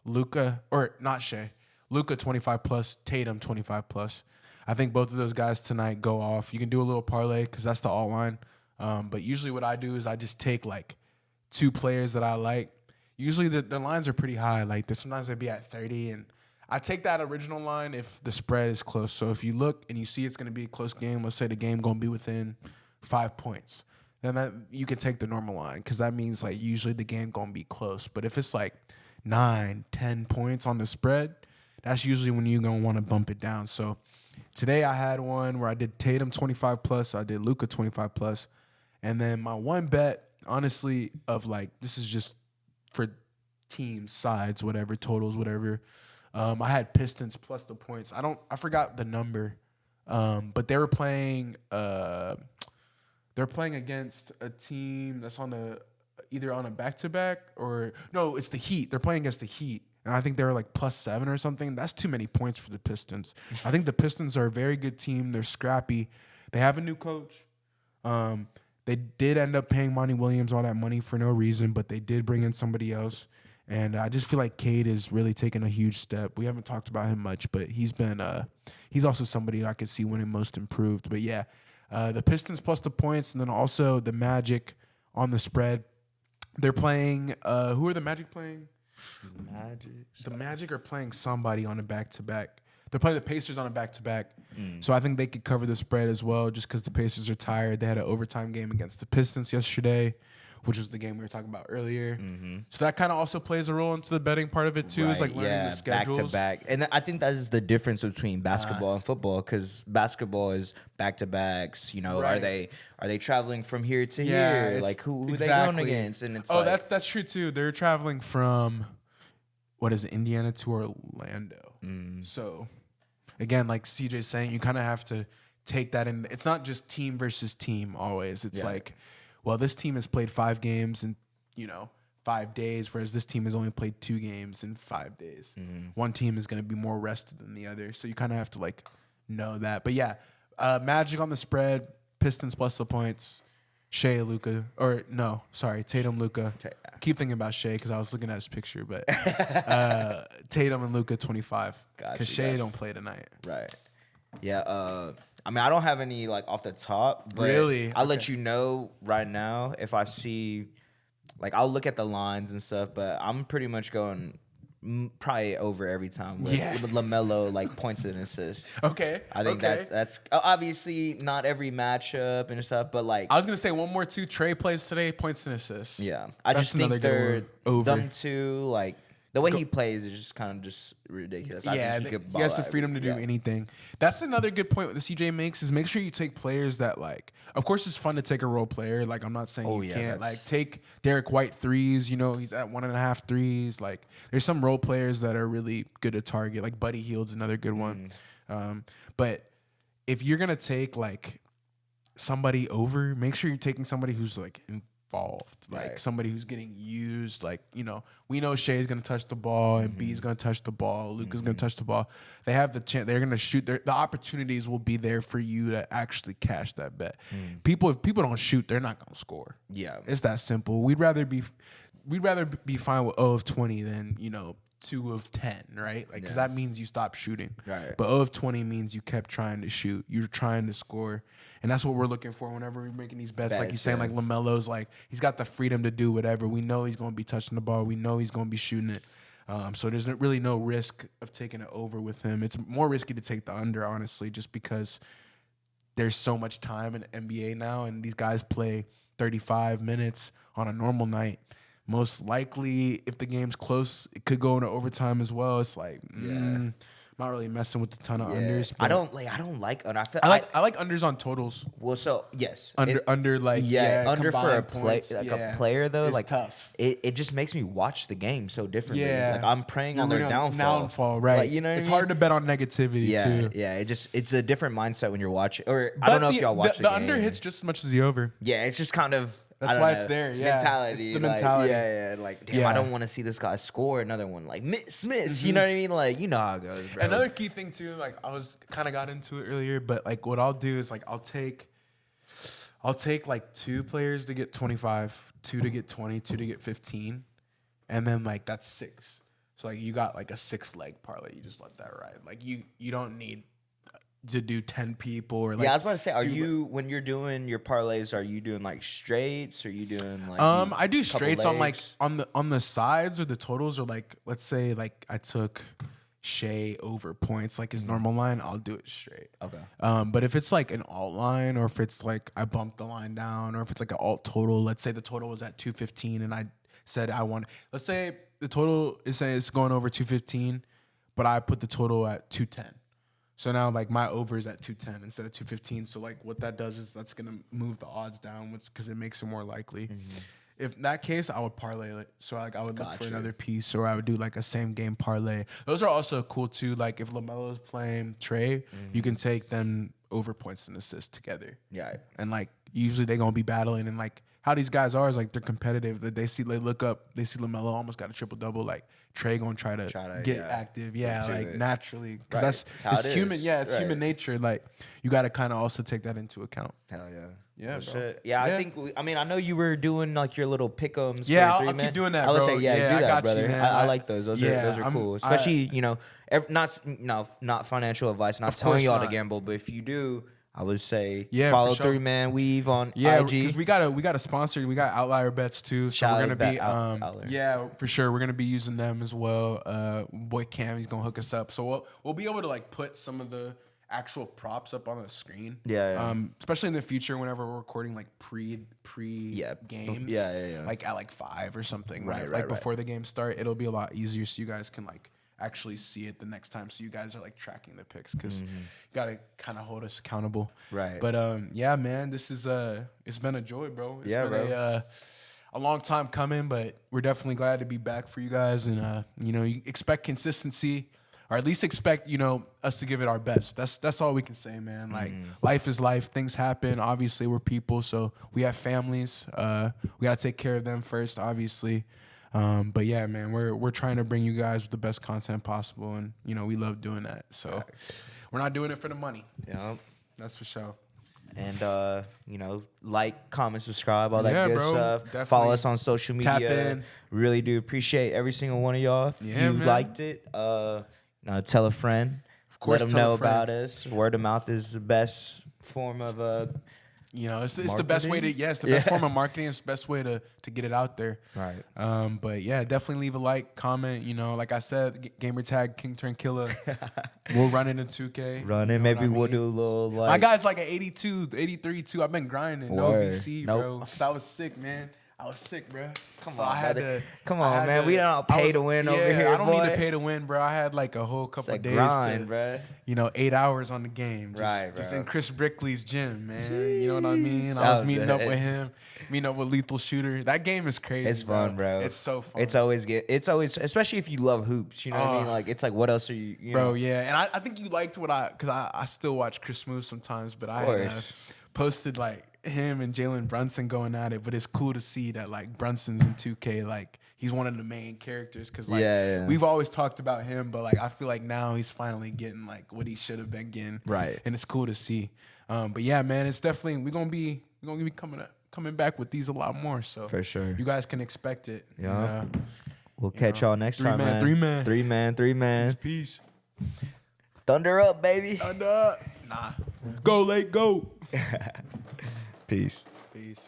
Luka 25 plus, Tatum 25 plus. I think both of those guys tonight go off. You can do a little parlay because that's the alt line. But usually what I do is I just take like 2 players that I like. Usually the lines are pretty high. Like sometimes they'd be at 30, and I take that original line if the spread is close. So if you look and you see it's going to be a close game, let's say the game going to be within 5 points, then you can take the normal line because that means like usually the game going to be close. But if it's like 9, 10 points on the spread, that's usually when you're going to want to bump it down. So today I had one where I did Tatum 25 plus, I did Luka 25 plus, and then my one bet, honestly, of like this is just for teams, sides, whatever, totals, whatever. I had Pistons plus the points. I forgot the number, but they were playing. They're playing against a team that's either on a back-to-back or no, it's the Heat. They're playing against the Heat, and I think they were like +7 or something. That's too many points for the Pistons. I think the Pistons are a very good team. They're scrappy. They have a new coach. They did end up paying Monty Williams all that money for no reason, but they did bring in somebody else. And I just feel like Cade is really taking a huge step. We haven't talked about him much, but he's also somebody I could see winning most improved. But yeah, the Pistons plus the points, and then also the Magic on the spread. They're playing. Who are the Magic playing? The Magic are playing somebody on a back-to-back. They're playing the Pacers on a back-to-back. So I think they could cover the spread as well just because the Pacers are tired. They had an overtime game against the Pistons yesterday, which was the game we were talking about earlier. So that kind of also plays a role into the betting part of it too. Is like learning the schedules. Back to back. And I think that is the difference between basketball and football, because basketball is back to backs. You know, are they traveling from here to here? Like who are they going against? And it's that's true too. They're traveling from Indiana to Orlando. So again, like CJ's saying, you kind of have to take that in. It's not just team versus team always. It's like, well, this team has played 5 games in, 5 days, whereas this team has only played 2 games in 5 days. One team is going to be more rested than the other. So you kind of have to like know that. But yeah, Magic on the spread, Pistons plus the points, Tatum, Luka. I keep thinking about Shea because I was looking at his picture, but Tatum and Luka 25. Because Shea don't play tonight. Right. Yeah. I mean, I don't have any like off the top, but really? I'll let you know right now if I see, like, I'll look at the lines and stuff, but I'm pretty much going probably over every time with LaMelo, like, points and assists. Okay. I think that's obviously not every matchup and stuff, but like I was gonna say one more too. Trey plays today, points and assists. Yeah, I just think they're them two, like. The way he plays is just kind of just ridiculous. I think he has the freedom to do anything. That's another good point that CJ makes is make sure you take players that like. Of course, it's fun to take a role player. Like I'm not saying you can't like take Derek White threes. He's at 1.5 threes. Like there's some role players that are really good at target. Like Buddy Hield's another good one. But if you're gonna take like somebody over, make sure you're taking somebody who's like involved, like somebody who's getting used. Like, we know Shea's gonna touch the ball and B's gonna touch the ball, Luka's gonna touch the ball. They have the chance, they're gonna shoot. The opportunities will be there for you to actually cash that bet. If people don't shoot, they're not gonna score. Yeah, it's that simple. We'd rather be fine with 0 of 20 than 2 of 10, right? Like, because that means you stop shooting. Right. But 0 of 20 means you kept trying to shoot. You're trying to score. And that's what we're looking for whenever we're making these bets. Like he's saying, like LaMelo's like, he's got the freedom to do whatever. We know he's going to be touching the ball. We know he's going to be shooting it. So there's really no risk of taking it over with him. It's more risky to take the under, honestly, just because there's so much time in NBA now. And these guys play 35 minutes on a normal night. Most likely, if the game's close, it could go into overtime as well. It's like, not really messing with a ton of unders. I don't like. I like unders on totals. Well, so yes, under under for a player though, it's like tough. It just makes me watch the game so differently. Like I'm praying on their downfall. Right? Like, it's hard to bet on negativity too. Yeah, it's a different mindset when you're watching. Or I don't know if y'all watch the under hits just as much as the over. Yeah, it's just kind of. That's why it's there. Yeah, mentality. It's the mentality. Like, damn, I don't want to see this guy score another one. Like, Smith. You know what I mean? Like, you know how it goes, bro. Another key thing too, like I was kind of got into it earlier, but like what I'll do is like I'll take like 2 players to get 25, 2 to get 20, 2 to get 15, and then like that's 6. So like you got like a 6-leg parlay. You just let that ride. Like you don't need to do 10 people or like I was about to say, when you're doing your parlays, are you doing like straights, or are you doing like I do straights on like on the sides or the totals, or like let's say like I took Shea over points like his normal line, I'll do it straight. Okay. But if it's like an alt line, or if it's like I bumped the line down, or if it's like an alt total, let's say the total was at 215 and I said let's say the total is saying it's going over 215, but I put the total at 210. So now, like, my over is at 210 instead of 215. So, like, what that does is that's going to move the odds down because it makes it more likely. If in that case, I would parlay it. So, like, I would look for another piece, or I would do, like, a same-game parlay. Those are also cool, too. Like, if LaMelo's playing Trey, you can take them over points and assists together. Yeah. And, like, usually they're going to be battling, and, like, how these guys are is like they're competitive. That they look up, they see LaMelo almost got a triple double. Like Trey gonna try to get active, like naturally, because it's human. Yeah, it's human nature. Like you got to kind of also take that into account. Hell yeah. Yeah, well, bro. shit. Yeah, I think. I know you were doing like your little pick'ems. Yeah, for I'll keep doing that, I would bro. say, do I that, got brother. you, man. I like those. Those are cool. Especially, not financial advice. Not telling y'all to gamble, but if you do, I would say follow for sure. 3-Man Weave on IG. because we got a sponsor. We got Outlier Bets too. So we're gonna be Outlier. for sure. We're gonna be using them as well. Boy Cam, he's gonna hook us up. So we'll be able to like put some of the actual props up on the screen. Especially in the future whenever we're recording like pre games. Like at like 5 or something. Right. Before the games start, it'll be a lot easier so you guys can like actually see it the next time, so you guys are like tracking the picks, because you gotta kind of hold us accountable. Right. But yeah, man, this is it's been a joy, bro. It's been a long time coming, but we're definitely glad to be back for you guys. And you expect consistency, or at least expect us to give it our best. That's all we can say, man. Like life is life. Things happen. Obviously, we're people, so we have families. We gotta take care of them first, obviously. But yeah, man, we're trying to bring you guys the best content possible, and we love doing that. So we're not doing it for the money. Yeah, that's for sure. And like, comment, subscribe, all that good stuff. Definitely. Follow us on social media. Tap in. Really do appreciate every single one of y'all. If you liked it, tell a friend. Of course, let them know about us. Word of mouth is the best form of it's the best way to it's the best form of marketing. It's the best way to get it out there. Right. But yeah, definitely leave a like, comment. Like I said, gamer tag King Turn Killer. We'll run it in 2K. Run it. Maybe we'll do a little like. My guy's like an 82, 83 too. I've been grinding. No VC, bro. I was sick, man. I was sick, bro. Come on, man. We don't pay to win over here, I don't need to pay to win, bro. I had like a whole couple of days grind, bro. 8 hours on the game. Just in Chris Brickley's gym, man. Jeez. You know what I mean? I was meeting up with him, meeting up with Lethal Shooter. That game is crazy. It's fun, bro. It's so fun. It's always, especially if you love hoops. You know what I mean? Like, it's like, what else are you bro, know? yeah. And I think you liked because I still watch Chris Move sometimes, but I had, posted like him and Jalen Brunson going at it, but it's cool to see that like Brunson's in 2K, like he's one of the main characters, because like we've always talked about him, but like I feel like now he's finally getting like what he should have been getting, right? And it's cool to see. But yeah, man, it's definitely we're gonna be coming back with these a lot more, so for sure you guys can expect it. Yeah, we'll catch y'all next time, man. 3-man. Peace. Thunder up, baby. Thunder up. Nah. Go, Lake, go. Peace. Peace.